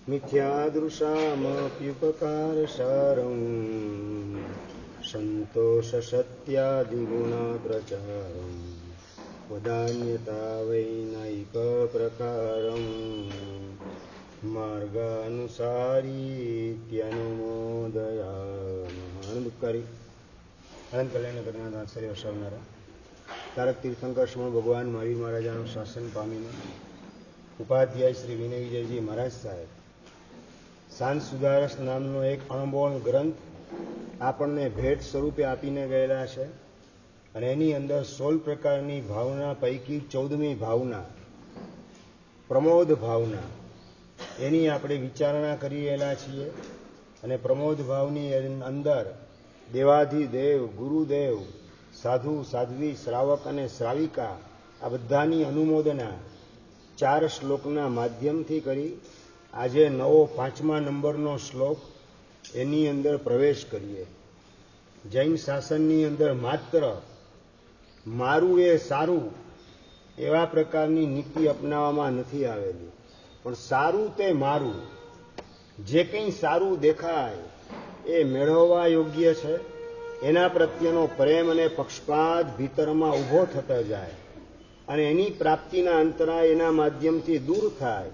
मिथ्यादृशामप्युपकारसारं सन्तोषसत्यादिगुणप्रचारं वदान्यता वै नैकप्रकारं मार्गानुसारीत्यनुमोदयामः. આનંદકારી આનંદ કલ્યાણ કરનાર આશ્ચર્ય વસાવનારા તારક તીર્થંકર શ્રમણ ભગવાન મહાવીર મહારાજાનું શાસન પામીને ઉપાધ્યાય શ્રી વિનય વિજયજી મહારાજ સાહેબ શાંત સુધારસ નામનો એક અણમોલ ગ્રંથ આપણને ભેટ સ્વરૂપે આપીને ગયેલા છે. અને એની અંદર 16 પ્રકારની ભાવના પૈકી 14મી ભાવના પ્રમોદ ભાવના એની આપણે વિચારણા કરી રહેલા છીએ. અને પ્રમોદ ભાવની અંદર દેવાધિદેવ, ગુરુદેવ, સાધુ, સાધ્વી, શ્રાવક અને શ્રાવિકા આ બધાની અનુમોદના 4 શ્લોકના માધ્યમથી કરી આજે નવો 5મા નંબરનો શ્લોક એની અંદર પ્રવેશ કરીએ. જૈન શાસનની અંદર માત્ર મારું એ સારું એવા પ્રકારની નીતિ અપનાવવામાં નથી આવેલી, પણ સારું તે મારું, જે કંઈ સારું દેખાય એ મેળવવા યોગ્ય છે એના પ્રત્યેનો પ્રેમ અને પક્ષપાત ભીતરમાં ઊભો થતો જાય અને એની પ્રાપ્તિના અંતરાય એના માધ્યમથી દૂર થાય.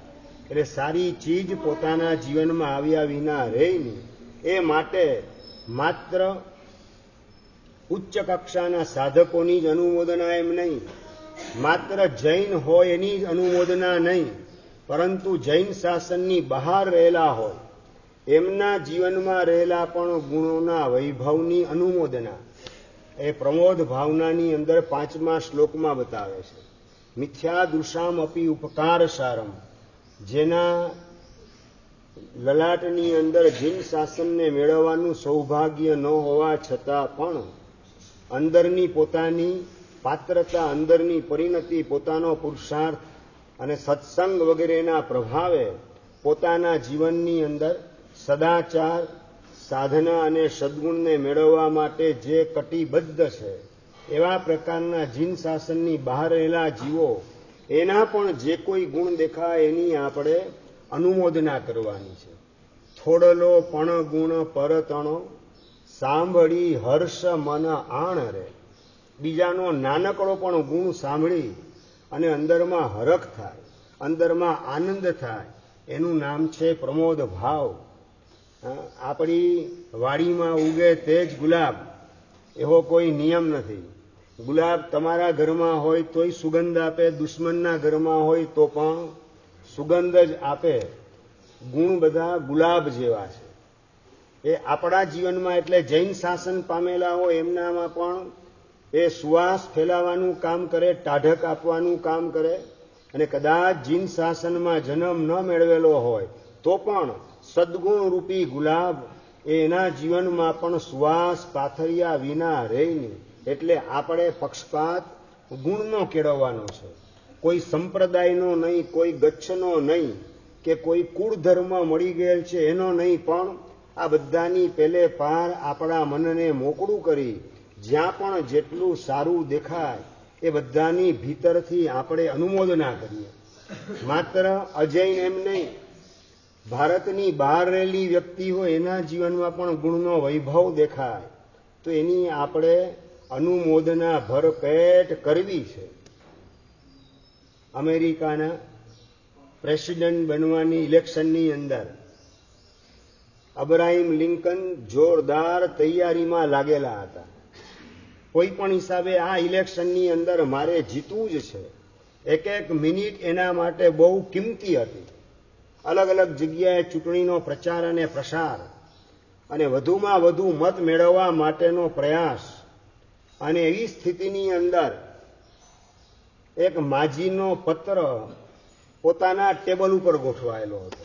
એટલે સારી ચીજ પોતાના જીવનમાં આવ્યા વિના રહે નહીં એ માટે માત્ર ઉચ્ચ કક્ષાના સાધકોની જ અનુમોદના એમ નહીં, માત્ર જૈન હોય એની જ અનુમોદના નહીં, પરંતુ જૈન શાસનની બહાર રહેલા હોય એમના જીવનમાં રહેલા પણ ગુણોના વૈભવની અનુમોદના એ પ્રમોદ ભાવનાની અંદર 5મા શ્લોકમાં બતાવે છે. મિથ્યાદૃશામ અપી ઉપકાર સારમ, જેના લલાટની અંદર જૈન શાસનને મેળવવાનું સૌભાગ્ય ન હોવા છતાં પણ અંદરની પોતાની પાત્રતા, અંદરની પરિણતિ, પોતાનો પુરુષાર્થ અને સત્સંગ વગેરેના પ્રભાવે પોતાના જીવનની અંદર સદાચાર, સાધના અને સદગુણને મેળવવા માટે જે કટિબદ્ધ છે એવા પ્રકારના જૈન શાસનની બહાર રહેલા જીવો એના પણ જે કોઈ ગુણ દેખાય એની આપણે અનુમોદના કરવાની છે. થોડલો પણ ગુણ પરતણો સાંભળી હર્ષ મન આણ રે. બીજાનો નાનકડો પણ ગુણ સાંભળી અને અંદરમાં હરખ થાય, અંદરમાં આનંદ થાય, એનું નામ છે પ્રમોદ ભાવ. આપણી વાડીમાં ઉગે તે જ ગુલાબ એવો કોઈ નિયમ નથી. ગુલાબ તમારા ઘરમાં હોય તોય સુગંધ આપે, દુશ્મનના ઘરમાં હોય તો પણ સુગંધ જ આપે. ગુણ બધા ગુલાબ જેવા છે. એ આપણા જીવનમાં એટલે જૈન શાસન પામેલા હોય એમનામાં પણ એ સુવાસ ફેલાવાનું કામ કરે, ટાઢક આપવાનું કામ કરે. અને કદાચ જૈન શાસનમાં જન્મ ન મેળવેલો હોય તો પણ સદગુણ રૂપી ગુલાબ એના જીવનમાં પણ સુવાસ પાથર્યા વિના રહે નહીં. એટલે આપણે પક્ષપાત ગુણનો કેળવવાનો છે, કોઈ સંપ્રદાયનો નહીં, કોઈ ગચ્છનો નહીં, કે કોઈ કુળ ધર્મ મળી ગયેલ છે એનો નહીં, પણ આ બધાની પેલે પાર આપણા મનને મોકળું કરી જ્યાં પણ જેટલું સારું દેખાય એ બધાની ભીતરથી આપણે અનુમોદના કરીએ. માત્ર અજૈન એમ નહીં, ભારતની બહાર રહેલી વ્યક્તિ હોય એના જીવનમાં પણ ગુણનો વૈભવ દેખાય તો એની આપણે અનુમોદના ભરપેટ કરવી છે. અમેરિકાના પ્રેસિડેન્ટ બનવાની ઇલેક્શનની અંદર અબ્રાહિમ લિંકન જોરદાર તૈયારીમાં લાગેલા હતા. કોઈ પણ હિસાબે આ ઇલેક્શનની અંદર મારે જીતવું જ છે. એક એક મિનિટ એના માટે બહુ કિંમતી હતી. અલગ અલગ જગ્યાએ ચૂંટણીનો પ્રચાર અને પ્રસાર અને વધુમાં વધુ મત મેળવવા માટેનો પ્રયાસ. અને એવી સ્થિતિની અંદર એક માજીનો પત્ર પોતાના ટેબલ ઉપર ગોઠવાયેલો હતો.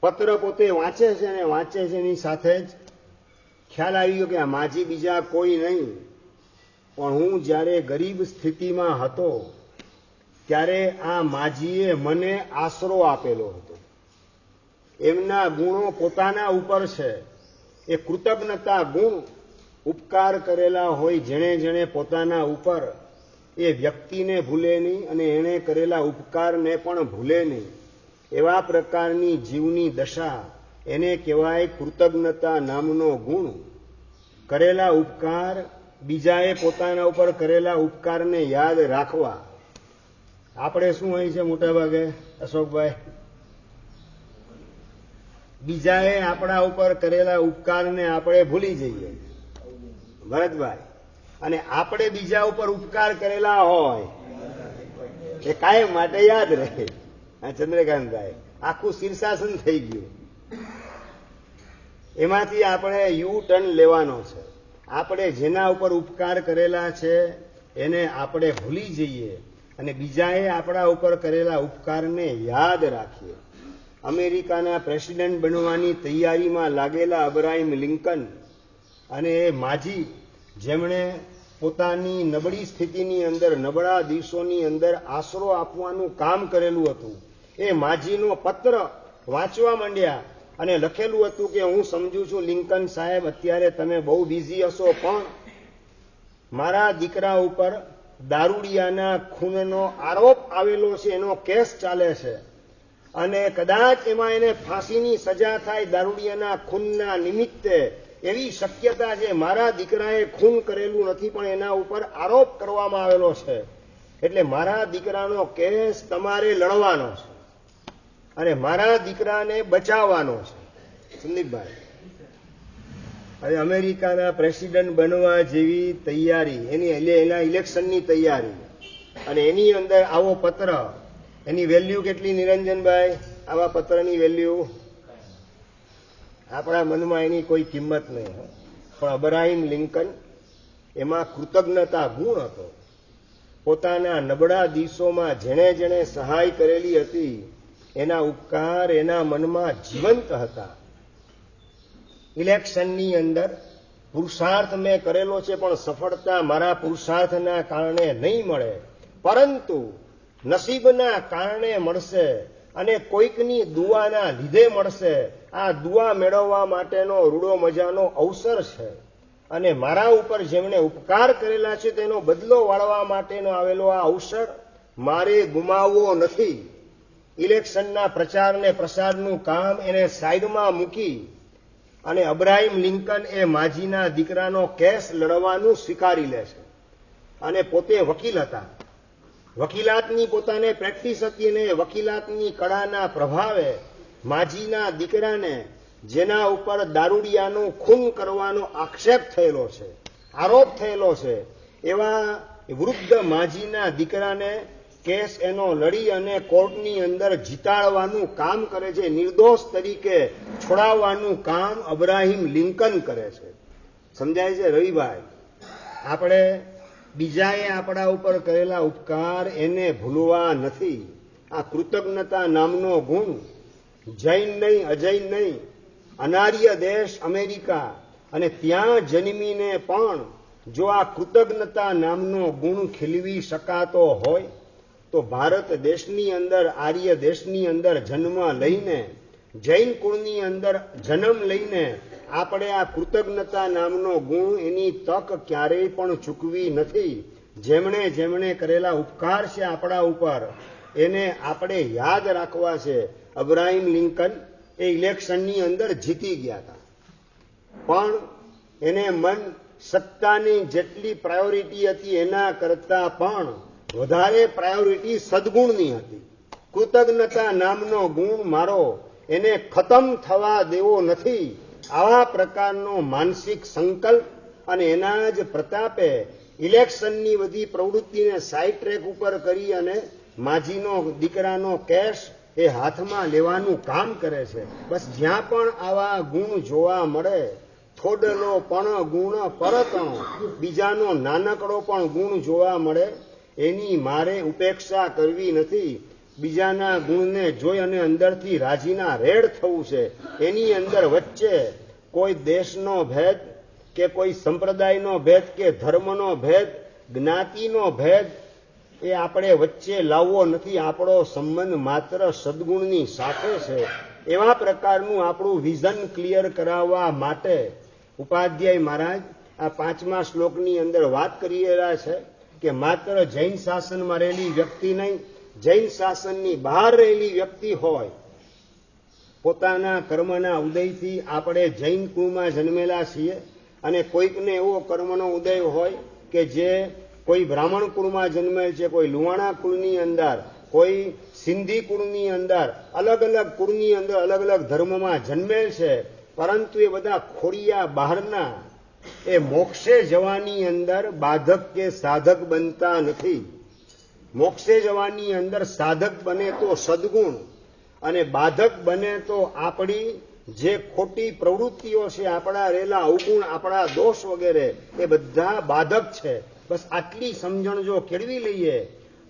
પત્ર પોતે વાંચે છે ને વાંચે છે એની સાથે જ ખ્યાલ આવી ગયો કે આ માજી બીજા કોઈ નહીં, પણ હું જ્યારે ગરીબ સ્થિતિમાં હતો ત્યારે આ માજીએ મને આશરો આપેલો હતો. એમના ગુણો પોતાના ઉપર છે. એ કૃતજ્ઞતા ગુણ, ઉપકાર કરેલા હોય જેણે જેણે પોતાના ઉપર એ વ્યક્તિને ભૂલે નહીં અને એણે કરેલા ઉપકારને પણ ભૂલે નહીં. એવા પ્રકારની જીવની દશા એને કહેવાય કૃતજ્ઞતા નામનો ગુણ. કરેલા ઉપકાર, બીજાએ પોતાના ઉપર કરેલા ઉપકારને યાદ રાખવા. આપણે શું હોય છે મોટા ભાગે અશોકભાઈ, બીજાએ આપણા ઉપર કરેલા ઉપકારને આપણે ભૂલી જઈએ ભરતભાઈ, અને આપણે બીજા ઉપર ઉપકાર કરેલા હોય એ કાયમ માટે યાદ રહે. ચંદ્રકાંતભાઈ આખું શીર્ષાસન થઈ ગયું. એમાંથી આપણે યુ ટર્ન લેવાનો છે. આપણે જેના ઉપર ઉપકાર કરેલા છે એને આપણે ભૂલી જઈએ અને બીજાએ આપણા ઉપર કરેલા ઉપકારને યાદ રાખીએ. અમેરિકાના પ્રેસિડેન્ટ બનવાની તૈયારીમાં લાગેલા અબ્રાહમ લિંકન અને એ માજી જેમણે પોતાની નબળી સ્થિતિની અંદર, નબળા દિવસોની અંદર આશરો આપવાનું કામ કરેલું હતું, એ માજીનો પત્ર વાંચવા માંડ્યા અને લખેલું હતું કે હું સમજુ છું લિંકન સાહેબ અત્યારે તમે બહુ બિઝી હશો, પણ મારા દીકરા ઉપર દારૂડિયાના ખૂનનો આરોપ આવેલો છે, એનો કેસ ચાલે છે અને કદાચ એમાં એને ફાંસીની સજા થાય દારૂડિયાના ખૂનના નિમિત્તે એવી શક્યતા છે. મારા દીકરાએ ખૂન કરેલું નથી પણ એના ઉપર આરોપ કરવામાં આવેલો છે, એટલે મારા દીકરાનો કેસ તમારે લડવાનો છે અને મારા દીકરાને બચાવવાનો છે. સંદીપભાઈ, હવે અમેરિકાના પ્રેસિડન્ટ બનવા જેવી તૈયારી, એના ઇલેક્શનની તૈયારી, અને એની અંદર આવો પત્ર, એની વેલ્યુ કેટલી નિરંજનભાઈ? આવા પત્રની વેલ્યુ આપણા મનમાં એની કોઈ કિંમત નહીં, પણ અબ્રાહમ લિંકન એમાં કૃતજ્ઞતા ગુણ હતો. પોતાના નબળા દિવસોમાં જેણે જેણે સહાય કરેલી હતી એના ઉપકાર એના મનમાં જીવંત હતા. ઇલેક્શનની અંદર પુરુષાર્થ મેં કરેલો છે પણ સફળતા મારા પુરુષાર્થના કારણે નહીં મળે, પરંતુ નસીબના કારણે મળશે અને કોઈકની દુઆના લીધે મળશે. આ દુઆ મેળવવા માટેનો રૂડો મજાનો અવસર છે અને મારા ઉપર જેમણે ઉપકાર કરેલા છે તેનો બદલો વાળવા માટેનો આવેલો આ અવસર મારે ગુમાવવો નથી. ઇલેક્શનના પ્રચાર ને પ્રસારનું કામ એને સાઈડમાં મૂકી અને અબ્રાહમ લિંકન એ માજીના દીકરાનો કેસ લડવાનું સ્વીકારી લે છે. અને પોતે વકીલ હતા, વકીલાતની પોતાને પ્રેક્ટિસ હતી અને વકીલાતની કળાના પ્રભાવે માજીના દીકરાને, જેના ઉપર દારૂડિયાનું ખૂન કરવાનો આક્ષેપ થયેલો છે, આરોપ થયેલો છે, એવા વૃદ્ધ માજીના દીકરાને કેસ એનો લડી અને કોર્ટની અંદર જીતાડવાનું કામ કરે છે. નિર્દોષ તરીકે છોડાવવાનું કામ અબ્રાહમ લિંકન કરે છે. સમજાય છે રવિભાઈ? આપણે બીજાએ આપણા ઉપર કરેલા ઉપકાર એને ભૂલવા નથી. આ કૃતજ્ઞતા નામનો ગુણ જૈન નહીં, અજૈન નહીં, અનાર્ય દેશ અમેરિકા અને ત્યાં જન્મીને પણ જો આ કૃતજ્ઞતા નામનો ગુણ ખીલવી શકાતો હોય તો ભારત દેશની અંદર, આર્ય દેશની અંદર જન્મ લઈને, જૈન કુળની અંદર જન્મ લઈને આપણે આ કૃતજ્ઞતા નામનો ગુણ એની તક ક્યારેય પણ ચૂકવી નથી. જેમણે જેમણે કરેલા ઉપકાર છે આપણા ઉપર એને આપણે યાદ રાખવા છે. અબ્રાહમ લિંકન એ ઇલેક્શનની અંદર જીતી ગયા હતા, પણ એને મન સત્તાની જેટલી પ્રાયોરિટી હતી એના કરતા પણ વધારે પ્રાયોરિટી સદગુણની હતી. કૃતજ્ઞતા નામનો ગુણ મારો એને ખતમ થવા દેવો નથી. આવા પ્રકારનો માનસિક સંકલ્પ અને એના જ પ્રતાપે ઇલેક્શનની બધી પ્રવૃત્તિને સાઈડ ટ્રેક ઉપર કરી અને માજીનો દીકરાનો કેસ એ હાથમાં લેવાનું કામ કરે છે. બસ જ્યાં પણ આવા ગુણ જોવા મળે, થોડલો પણ ગુણ પરતણો, બીજાનો નાનકડો પણ ગુણ જોવા મળે, એની મારે ઉપેક્ષા કરવી નથી. બીજાના ગુણને જોઈ અને અંદરથી રાજીના રેડ થવું છે. એની અંદર વચ્ચે કોઈ દેશનો ભેદ કે કોઈ સંપ્રદાયનો ભેદ કે ધર્મનો ભેદ, જ્ઞાતિનો ભેદ એ આપણે વચ્ચે લાવવો નથી. આપણો સંબંધ માત્ર સદગુણની સાથે છે. એવા પ્રકારનું આપણું વિઝન ક્લિયર કરાવવા માટે ઉપાધ્યાય મહારાજ આ 5મા શ્લોકની અંદર વાત કરી રહ્યા છે કે માત્ર જૈન શાસનમાં રહેલી વ્યક્તિ નહીં, જૈન શાસનની બહાર રહેલી વ્યક્તિ હોય, પોતાના કર્મના ઉદયથી આપણે જૈન કુળમાં જન્મેલા છીએ, અને કોઈકને એવો કર્મનો ઉદય હોય કે જે કોઈ બ્રાહ્મણ કુળમાં જન્મેલ છે, કોઈ લુહાણા કુળની અંદર, કોઈ સિંધી કુળની અંદર, અલગ અલગ કુળની અંદર અલગ અલગ ધર્મમાં જન્મેલ છે, પરંતુ એ બધા ખોડિયા બહારના એ મોક્ષે જવાની અંદર બાધક કે સાધક બનતા નથી. મોક્ષે જવાની અંદર સાધક બને તો સદગુણ, અને બાધક બને તો આપણી જે ખોટી પ્રવૃત્તિઓ છે, આપણા રહેલા અવગુણ, આપણા દોષ વગેરે, એ બધા બાધક છે. બસ આટલી સમજણ જો કેળવી લઈએ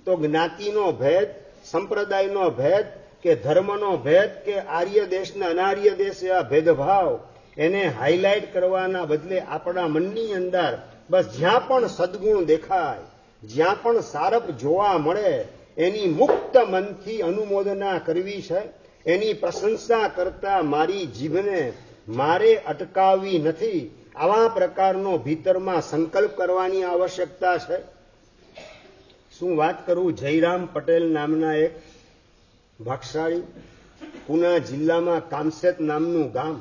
તો જ્ઞાતિનો ભેદ, સંપ્રદાયનો ભેદ કે ધર્મનો ભેદ કે આર્ય દેશના અનાર્ય દેશ એવા ભેદભાવ એને હાઇલાઇટ કરવાના બદલે આપણા મનની અંદર બસ જ્યાં પણ સદગુણ દેખાય, જ્યાં પણ સારપ જોવા મળે, એની મુક્ત મનથી અનુમોદના કરવી છે. એની પ્રશંસા કરતા મારી જીભને મારે અટકાવવી નથી. આવા પ્રકારનો ભીતરમાં સંકલ્પ કરવાની આવશ્યકતા છે. શું વાત કરું, જયરામ પટેલ નામના એક ભાગશાળી, પુના જિલ્લામાં કામસેત નામનું ગામ,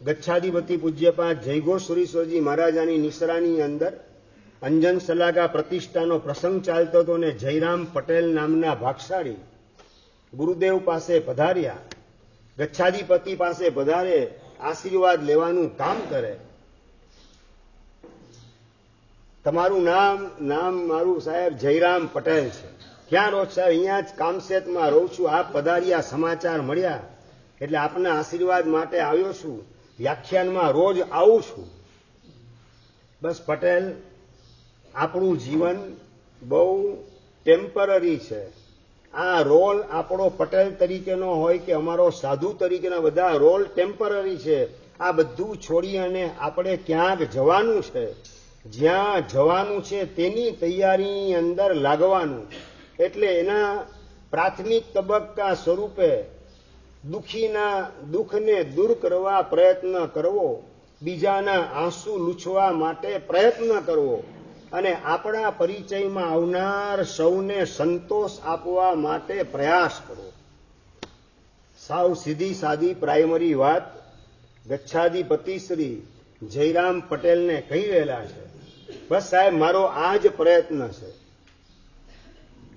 ગચ્છાધિપતિ પૂજ્યપાદ જયઘોષ સુરીશ્વરજી મહારાજાની નિસરાની અંદર અંજન સલાગા પ્રતિષ્ઠાનો પ્રસંગ ચાલતો હતો, અને જયરામ પટેલ નામના ભાગશાળી ગુરુદેવ પાસે પધાર્યા. ગચ્છાધિપતિ પાસે પધારે, આશીર્વાદ લેવાનું કામ કરે. તમારું નામ મારું સાહેબ જયરામ પટેલ છે. ક્યાં રહો સાહેબ? અહીંયા જ કામસેતમાં રહું છું. આપ પધાર્યા, સમાચાર મળ્યા એટલે આપના આશીર્વાદ માટે આવ્યો છું. વ્યાખ્યાનમાં રોજ આવું છું. બસ પટેલ, આપણું જીવન બહુ ટેમ્પરરી છે. આ રોલ આપણો પટેલ તરીકેનો હોય કે અમારો સાધુ તરીકેના, બધા રોલ ટેમ્પરરી છે. આ બધું છોડી અને આપણે ક્યાંક જવાનું છે. જ્યાં જવાનું છે તેની તૈયારીની અંદર લાગવાનું. એટલે એના પ્રાથમિક તબક્કા સ્વરૂપે દુઃખીના દુઃખને દૂર કરવા પ્રયત્ન કરવો, બીજાના આંસુ લૂછવા માટે પ્રયત્ન કરવો, અને આપણા પરિચયમાં આવનાર સૌને સંતોષ આપવા માટે પ્રયાસ કરવો. સાવ સીધી સાદી પ્રાઇમરી વાત ગચ્છાધિપતિ શ્રી જયરામ પટેલને કહી રહેલા છે. બસ સાહેબ, મારો આ જ પ્રયત્ન છે.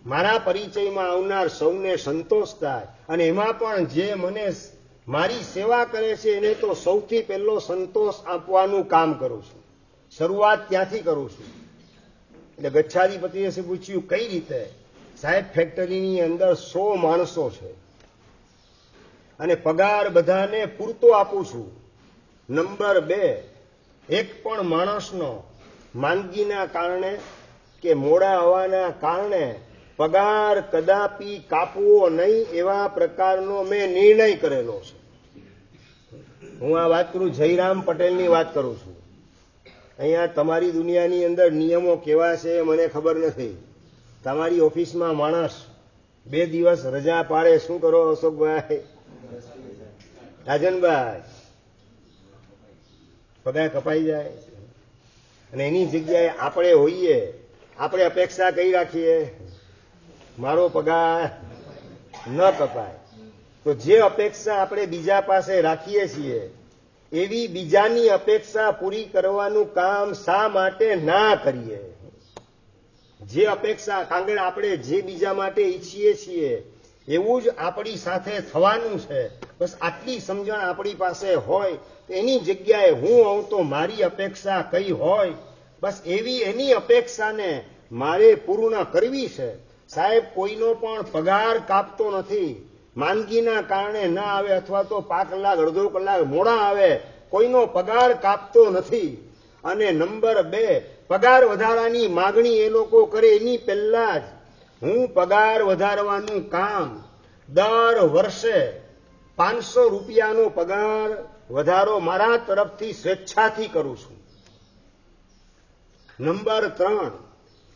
મારા પરિચયમાં આવનાર સૌને સંતોષ થાય, અને એમાં પણ જે મને મારી સેવા કરે છે એને તો સૌથી પહેલો સંતોષ આપવાનું કામ કરું છું. શરૂઆત ત્યાંથી કરું છું. એટલે ગચ્છાધિપતિએ પૂછ્યું, કઈ રીતે? સાહેબ, ફેક્ટરીની અંદર 100 માણસો છે અને પગાર બધાને પૂરતો આપું છું. નંબર 2, એક પણ માણસનો માંદગીના કારણે કે મોડા આવવાના કારણે પગાર કદાપી કાપવો નહીં, એવા પ્રકારનો મેં નિર્ણય કરેલો છે. હું આ વાત કરું, જયરામ પટેલની વાત કરું છું. અહીંયા તમારી દુનિયાની અંદર નિયમો કેવા છે મને ખબર નથી. તમારી ઓફિસમાં માણસ 2 દિવસ રજા પાડે, શું કરો અશોકભાઈ, રાજનભાઈ? પગાર કપાઈ જાય. અને એની જગ્યાએ આપણે હોઈએ, આપણે અપેક્ષા કઈ રાખીએ? મારો પગાર ન કપાય. તો જે અપેક્ષા આપણે બીજા પાસે રાખીએ છીએ એવી બીજાની અપેક્ષા પૂરી કરવાનું કામ શા માટે ના કરીએ? જે અપેક્ષા, કારણ કે આપણે જે બીજા માટે ઈચ્છીએ છીએ એવું જ આપણી સાથે થવાનું છે. બસ આટલી સમજણ આપણી પાસે હોય તો એની જગ્યાએ હું આવું તો મારી અપેક્ષા કઈ હોય, બસ એવી એની અપેક્ષાને મારે પૂર્ણ કરવી છે. સાહેબ, કોઈનો પણ પગાર કાપતો નથી. માંદગીના કારણે ના આવે અથવા તો 5 કલાક અડધો કલાક મોડા આવે, કોઈનો પગાર કાપતો નથી. અને નંબર 2, પગાર વધારાની માગણી એ લોકો કરે એની પહેલા જ હું પગાર વધારવાનું કામ દર વર્ષે 500 રૂપિયાનો પગાર વધારો મારા તરફથી સ્વેચ્છાથી કરું છું. નંબર 3,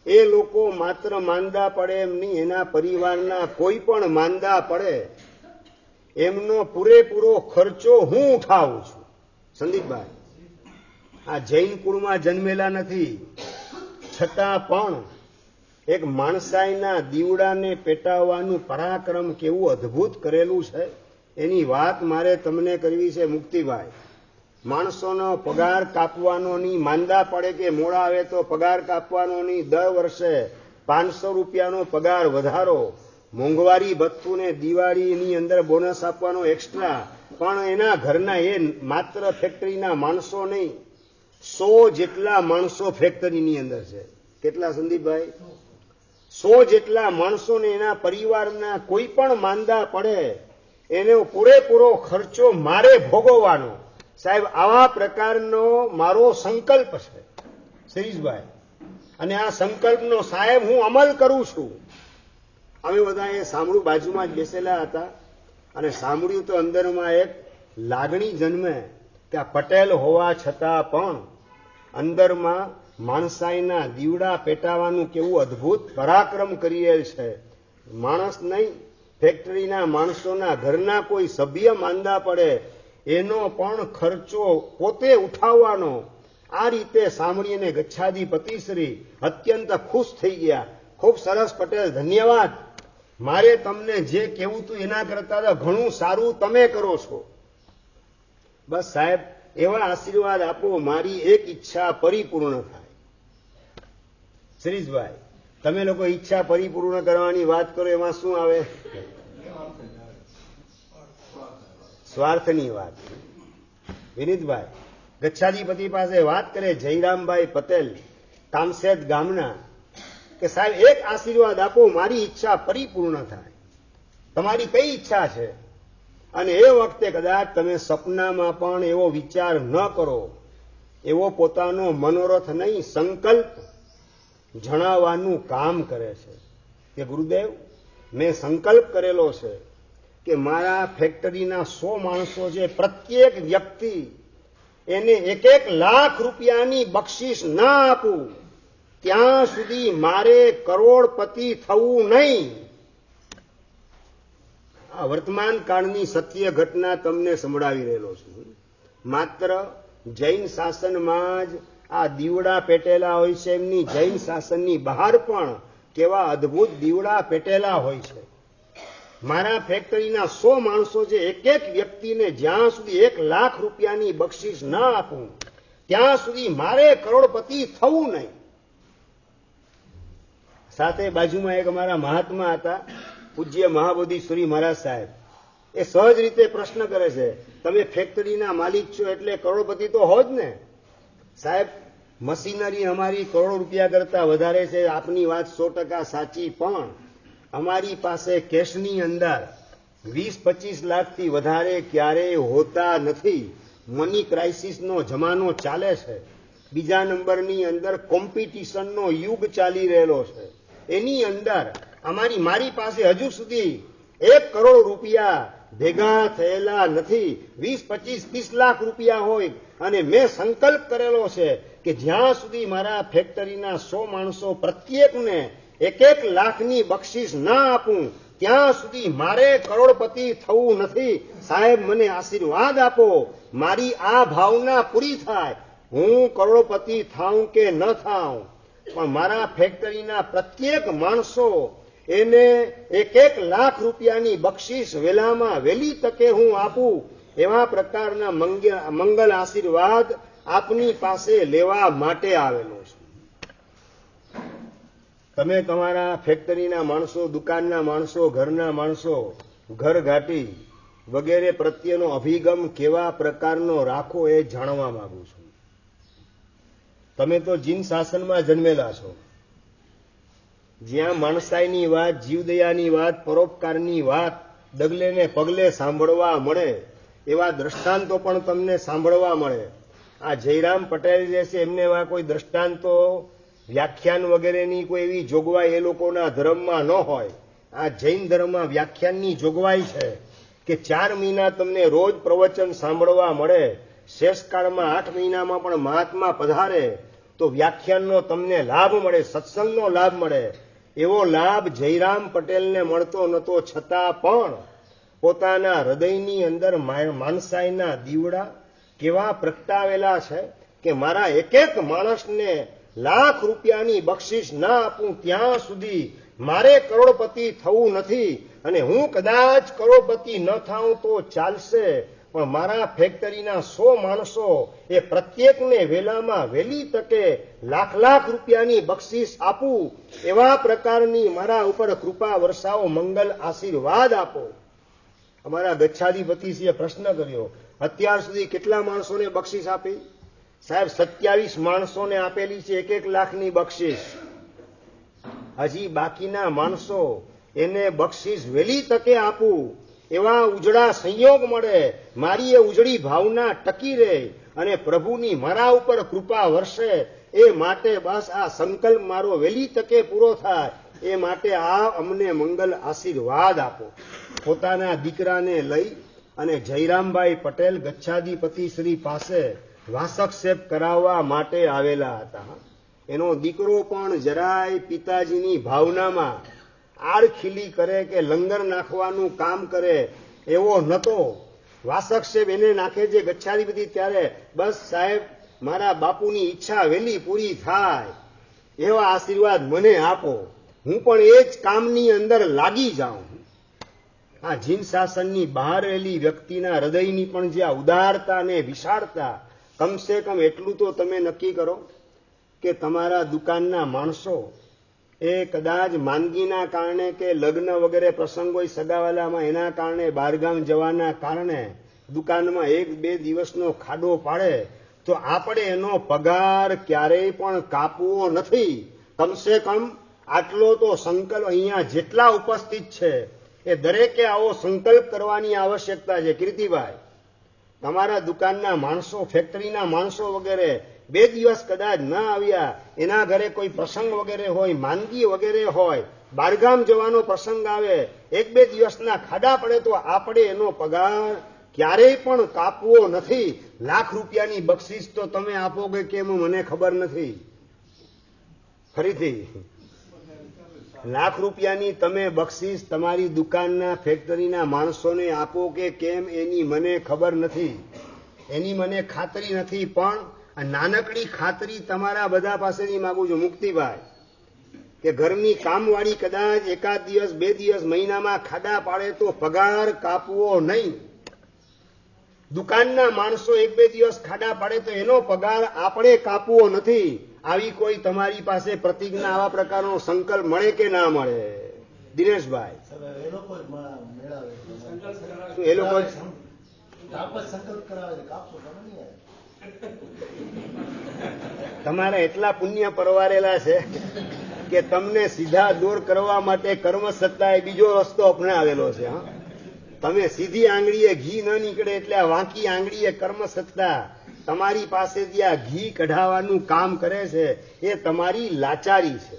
એ લોકો માત્ર માંદા પડે એમ નહીં, એના પરિવારના કોઈ પણ માંદા પડે એમનો પૂરેપૂરો ખર્ચો હું ઉઠાવું છું. સંદીપભાઈ, આ જૈન કુળમાં જન્મેલા નથી, છતાં પણ એક માણસાઈના દીવડાને પેટાવવાનું પરાક્રમ કેવું અદ્ભુત કરેલું છે એની વાત મારે તમને કરવી છે મુક્તિભાઈ. માણસોનો પગાર કાપવાનો નહીં, માંદા પડે કે મોડા આવે તો પગાર કાપવાનો નહીં, દર વર્ષે 500 રૂપિયાનો પગાર વધારો, મોંઘવારી ભથ્થું ને દિવાળીની અંદર બોનસ આપવાનો એક્સ્ટ્રા, પણ એના ઘરના એ માત્ર ફેક્ટરીના માણસો નહીં, 100 જેટલા માણસો ફેક્ટરીની અંદર છે. કેટલા સંદીપભાઈ? 100 જેટલા માણસોને એના પરિવારના કોઈ પણ માંદા પડે એનો પૂરેપૂરો ખર્ચો મારે ભોગવવાનો. સાહેબ, આવા પ્રકારનો મારો સંકલ્પ છે શિરીષભાઈ, અને આ સંકલ્પનો સાહેબ હું અમલ કરું છું. અમે બધા એ સાંભળ્યું, બાજુમાં જ બેસેલા હતા, અને સાંભળ્યું તો અંદરમાં એક લાગણી જન્મે કે આ પટેલ હોવા છતાં પણ અંદરમાં માણસાઈના દીવડા પેટાવાનું કેવું અદ્ભુત પરાક્રમ કરીએ છે. માણસ નહીં, ફેક્ટરીના માણસોના ઘરના કોઈ સભ્ય માંદા પડે એનો પણ ખર્ચો પોતે ઉઠાવવાનો. આ રીતે સાંભળીને ગચ્છાધિપતિશ્રી અત્યંત ખુશ થઈ ગયા. ખૂબ સરસ પટેલ, ધન્યવાદ. મારે તમને જે કહેવું હતું એના કરતા તો ઘણું સારું તમે કરો છો. બસ સાહેબ, એવા આશીર્વાદ આપો મારી એક ઈચ્છા પરિપૂર્ણ થાય. શિરીષભાઈ, તમે લોકો ઈચ્છા પરિપૂર્ણ કરવાની વાત કરો, એમાં શું આવે? સ્વાર્થની વાત. વિનીતભાઈ ગચ્છાધિપતિ પાસે વાત કરે, જયરામભાઈ પટેલ કામસેદ ગામના, કે સાહેબ એક આશીર્વાદ આપો, મારી ઈચ્છા પરિપૂર્ણ થાય. તમારી કઈ ઈચ્છા છે? અને એ વખતે કદાચ તમે સપનામાં પણ એવો વિચાર ન કરો, એવો પોતાનો મનોરથ નહીં, સંકલ્પ જણાવવાનું કામ કરે છે કે ગુરુદેવ, મેં સંકલ્પ કરેલો છે કે મારા ફેક્ટરીના 100 માણસો છે, પ્રત્યેક વ્યક્તિ એને 1-1 લાખ રૂપિયાની બક્ષિસ ના આપું ત્યાં સુધી મારે કરોડપતિ થવું નહીં. આ વર્તમાન કાળની સત્ય ઘટના તમને સંભળાવી રહેલો છું. માત્ર જૈન શાસનમાં જ આ દીવડા પેટેલા હોય છે, એમની જૈન શાસનની બહાર પણ કેવા અદ્ભુત દીવડા પેટેલા હોય છે. મારા ફેક્ટરીના 100 માણસો છે, 1-1 વ્યક્તિને જ્યાં સુધી 1 લાખ રૂપિયાની બક્ષિસ ના આપું ત્યાં સુધી મારે કરોડપતિ થવું નહીં. સાથે બાજુમાં એક અમારા મહાત્મા હતા, પૂજ્ય મહાબોધિશ્વરી મહારાજ સાહેબ. એ સહજ રીતે પ્રશ્ન કરે છે, તમે ફેક્ટરીના માલિક છો એટલે કરોડપતિ તો હો જ ને. સાહેબ, મશીનરી અમારી કરોડો રૂપિયા કરતા વધારે છે, આપની વાત 100% સાચી, પણ અમારી પાસે કેશની અંદર 20-25 લાખથી વધારે ક્યારેય હોતા નથી. મની ક્રાઇસિસનો જમાનો ચાલે છે. બીજા નંબરની અંદર કોમ્પિટિશનનો યુગ ચાલી રહેલો છે. એની અંદર મારી પાસે હજુ સુધી 1 કરોડ રૂપિયા ભેગા થયેલા નથી. 20-25-30 લાખ રૂપિયા હોય, અને મેં સંકલ્પ કરેલો છે કે જ્યાં સુધી મારા ફેક્ટરીના 100 માણસો પ્રત્યેકને 1-1 લાખની બક્ષિસ ના આપું ત્યાં સુધી મારે કરોડપતિ થવું નથી. સાહેબ, મને આશીર્વાદ આપો, મારી આ ભાવના પૂરી થાય. હું કરોડપતિ થાઉં કે ન થાઉં, પણ મારા ફેક્ટરીના પ્રત્યેક માણસો એને 1-1 લાખ રૂપિયાની બક્ષિસ વહેલામાં વહેલી તકે હું આપું, એવા પ્રકારના મંગલ આશીર્વાદ આપની પાસે લેવા માટે આવેલો છે. તમે તમારા ફેક્ટરીના માણસો, દુકાનના માણસો, ઘરના માણસો, ઘરઘાટી વગેરે પ્રત્યેનો અભિગમ કેવા પ્રકારનો રાખો એ જાણવા માંગુ છું. તમે તો જીન શાસનમાં જન્મેલા છો, જ્યાં માણસાઈની વાત, જીવદયાની વાત, પરોપકારની વાત ડગલે ને પગલે સાંભળવા મળે, એવા દ્રષ્ટાંતો પણ તમને સાંભળવા મળે. આ જયરામ પટેલ જે છે, એમને એવા કોઈ દ્રષ્ટાંતો, વ્યાખ્યાન વગેરેની કોઈ એવી જોગવાઈ એ લોકોના ધર્મમાં ન હોય. આ જૈન ધર્મમાં વ્યાખ્યાનની જોગવાઈ છે કે 4 મહિના તમને રોજ પ્રવચન સાંભળવા મળે. શેષકાળમાં 8 મહિનામાં પણ મહાત્મા પધારે તો વ્યાખ્યાનનો તમને લાભ મળે, સત્સંગનો લાભ મળે. એવો લાભ જયરામ પટેલને મળતો નતો, છતાં પણ પોતાના હૃદયની અંદર માણસાઈના દીવડા કેવા પ્રગટાવેલા છે કે મારા 1-1 માણસને લાખ રૂપિયાની બક્ષિસ ના આપું ત્યાં સુધી મારે કરોડપતિ થવું નથી. અને હું કદાચ કરોડપતિ ન થાઉં તો ચાલશે, પણ મારા ફેક્ટરીના 100 માણસો એ પ્રત્યેકને વહેલામાં વહેલી તકે લાખ લાખ રૂપિયાની બક્ષિસ આપું એવા પ્રકારની મારા ઉપર કૃપા વરસાવો, મંગલ આશીર્વાદ આપો. અમારા ગચ્છાધિપતિશ્રીએ પ્રશ્ન કર્યો, અત્યાર સુધી કેટલા માણસોને બક્ષિસ આપી? સાહેબ 27 માણસોને આપેલી છે 1-1 લાખની બક્ષિસ. હજી બાકીના માણસો એને બક્ષિસ વહેલી તકે આપું એવા ઉજળા સંયોગ મળે, મારી એ ઉજળી ભાવના ટકી રહે અને પ્રભુની મારા ઉપર કૃપા વરસે, એ માટે બસ આ સંકલ્પ મારો વહેલી તકે પૂરો થાય એ માટે આ અમને મંગલ આશીર્વાદ આપો. પોતાના દીકરાને લઈ અને જયરામભાઈ પટેલ ગચ્છાધિપતિ શ્રી પાસે વાસક્ષેપ કરાવવા માટે આવેલા હતા. એનો દીકરો પણ જરાય પિતાજીની ભાવનામાં આડખીલી કરે કે લંગર નાખવાનું કામ કરે એવો નતો. વાસક્ષેપ એને નાખે છે ગચ્છાધિપતિ ત્યારે, બસ સાહેબ મારા બાપુની ઈચ્છા વહેલી પૂરી થાય એવા આશીર્વાદ મને આપો, હું પણ એ જ કામની અંદર લાગી જાઉં. આ જીન શાસનની બહાર રહેલી વ્યક્તિના હૃદયની પણ જે ઉદારતા અને વિશાળતા, કમસે કમ એટલું તો તમે નક્કી કરો કે તમારા દુકાનના માણસો એ કદાચ માંદગીના કારણે કે લગ્ન વગેરે પ્રસંગ હોય સગાવાલામાં, એના કારણે બહારગામ જવાના કારણે દુકાનમાં 1-2 દિવસનો ખાડો પાડે તો આપણે એનો પગાર ક્યારેય પણ કાપવો નથી. કમસે કમ આટલો તો સંકલ્પ અહીંયા જેટલા ઉપસ્થિત છે એ દરેકે આવો સંકલ્પ કરવાની આવશ્યકતા છે. કીર્તિભાઈ, તમારા દુકાનના માણસો, ફેક્ટરીના માણસો વગેરે 2 દિવસ કદાચ ન આવ્યા, એના ઘરે કોઈ પ્રસંગ વગેરે હોય, માંદગી વગેરે હોય, બહારગામ જવાનો પ્રસંગ આવે, 1-2 દિવસના ખાડા પડે તો આપણે એનો પગાર ક્યારેય પણ કાપવો નથી. લાખ રૂપિયાની બક્ષિસ તો તમે આપો કે કેમ મને ખબર નથી. ફરીથી લાખ રૂપિયાની તમે બક્ષિસ તમારી દુકાનના ફેક્ટરીના માણસોને આપો કે કેમ એની મને ખબર નથી, એની મને ખાતરી નથી. પણ આ નાનકડી ખાતરી તમારા બધા પાસેથી માંગુ છું મુક્તિભાઈ, કે ઘરની કામવાળી કદાચ 1 દિવસ 2 દિવસ મહિનામાં ખાડા પાડે તો પગાર કાપવો નહીં. દુકાનના માણસો 1-2 દિવસ ખાડા પાડે તો એનો પગાર આપણે કાપવો નથી. આવી કોઈ તમારી પાસે પ્રતિજ્ઞા, આવા પ્રકારનો સંકલ્પ મળે કે ના મળે? દિનેશભાઈ, એ લોકો તમારા એટલા પુણ્ય પરવારેલા છે કે તમને સીધા દૂર કરવા માટે કર્મસત્તાએ બીજો રસ્તો અપનાવેલો છે. હા, તમે સીધી આંગળીએ ઘી ન નીકળે એટલે આ વાંકી આંગળીએ કર્મસત્તા તમારી પાસેથી આ ઘી કઢાવવાનું કામ કરે છે. એ તમારી લાચારી છે.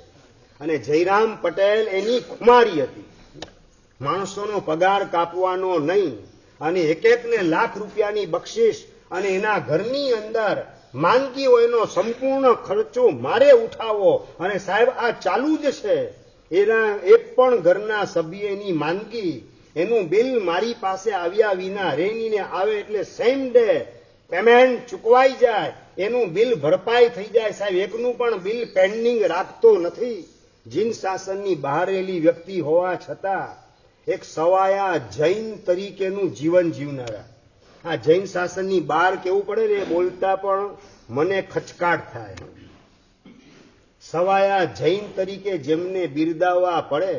અને જયરામ પટેલ એની ખુમારી હતી, માણસોનો પગાર કાપવાનો નહીં. અને 1-1ને લાખ રૂપિયાની બક્ષિસ અને એના ઘરની અંદર માંદગી હોય એનો સંપૂર્ણ ખર્ચો મારે ઉઠાવવો. અને સાહેબ આ ચાલુ જ છે. એના એક પણ ઘરના સભ્યની માંદગી, એનું બિલ મારી પાસે આવ્યા વિના રેનીને આવે એટલે સેમ ડે પેમેન્ટ ચૂકવાઈ જાય, એનું બિલ ભરપાઈ થઈ જાય. સાહેબ એકનું પણ બિલ પેન્ડિંગ રાખતો નથી. જીન શાસનની બહાર રહેલી વ્યક્તિ હોવા છતાં એક સવાયા જૈન તરીકેનું જીવન જીવનારા. આ જૈન શાસનની બહાર કેવું પડે ને, બોલતા પણ મને ખચકાટ થાય. સવાયા જૈન તરીકે જેમને બિરદાવવા પડે,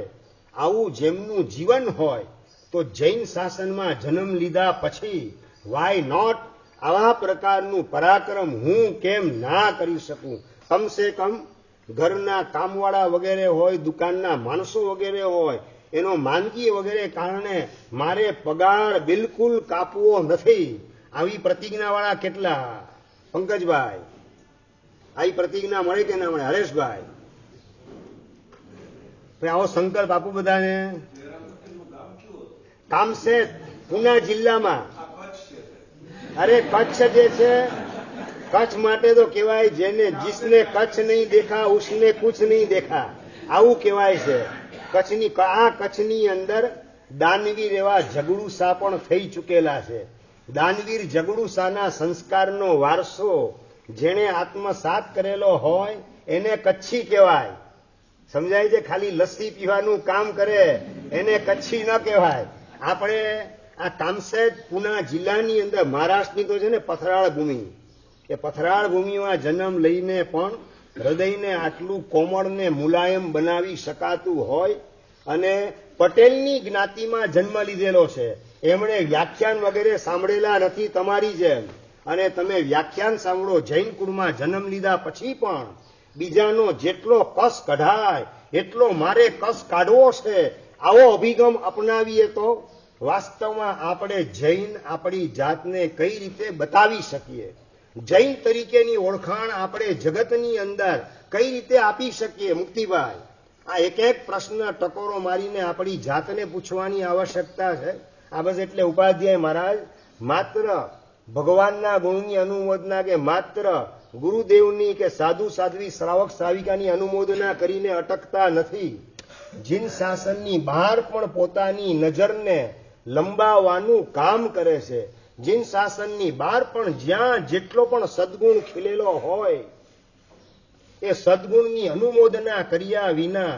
આવું જેમનું જીવન હોય તો જૈન શાસનમાં જન્મ લીધા પછી વાય નોટ આવા પ્રકારનું પરાક્રમ હું કેમ ના કરી શકું? કમસે કમ ઘરના કામવાળા વગેરે હોય, દુકાનના માણસો વગેરે હોય, એનો માંદગી વગેરે કારણે મારે પગાર બિલકુલ કાપવો નથી. આવી પ્રતિજ્ઞાવાળા કેટલા? પંકજભાઈ, આવી પ્રતિજ્ઞા મળે કે ના મળે? હરેશભાઈ, આવો સંકલ્પ આપું બધાને. કામસેટ પુના જિલ્લામાં, અરે કચ્છ જે છે, કચ્છ માટે તો કહેવાય જેને જીસને કચ્છ નહીં દેખા ઉસને કુછ નહીં દેખા, આવું કહેવાય છે. કચ્છની અંદર દાનવીર એવા ઝઘડુસા પણ થઈ ચૂકેલા છે. દાનવીર ઝઘડુસાના સંસ્કારનો વારસો જેણે આત્મસાત કરેલો હોય એને કચ્છી કહેવાય. સમજાય છે? ખાલી લસ્સી પીવાનું કામ કરે એને કચ્છી ન કહેવાય. આપણે આ કામસેજ પુના જિલ્લાની અંદર મહારાષ્ટ્રની તો છે ને પથરાળ ભૂમિ, એ પથરાળ ભૂમિમાં જન્મ લઈને પણ હૃદયને આટલું કોમળ ને મુલાયમ બનાવી શકાતું હોય અને પટેલની જ્ઞાતિમાં જન્મ લીધેલો છે. એમણે વ્યાખ્યાન વગેરે સાંભળેલા નથી તમારી જેમ, અને તમે વ્યાખ્યાન સાંભળો. જૈન કુળમાં જન્મ લીધા પછી પણ બીજાનો જેટલો કસ કઢાય એટલો મારે કસ કાઢવો છે, આવો અભિગમ અપનાવીએ તો વાસ્તવમાં આપણે જૈન આપણી જાતને કઈ રીતે બતાવી શકીએ, જૈન તરીકેની ઓળખાણ આપણે જગતની અંદર કઈ રીતે આપી શકીએ. મુક્તિભાઈ, આ એક એક પ્રશ્ન ટકોરો મારીને આપણી જાતને પૂછવાની આવશ્યકતા છે. આ બસ એટલે ઉપાધ્યાય મહારાજ માત્ર ભગવાનના ગુણની અનુમોદના કે માત્ર ગુરુદેવની કે સાધુ સાધ્વી શ્રાવક શ્રાવિકાની અનુમોદના કરીને અટકતા નથી. જીન શાસનની બહાર પણ પોતાની નજરને લંબાવવાનું કામ કરે છે. જીન શાસનની બહાર પણ જ્યાં જેટલો પણ સદગુણ ખીલેલો હોય એ સદગુણની અનુમોદના કર્યા વિના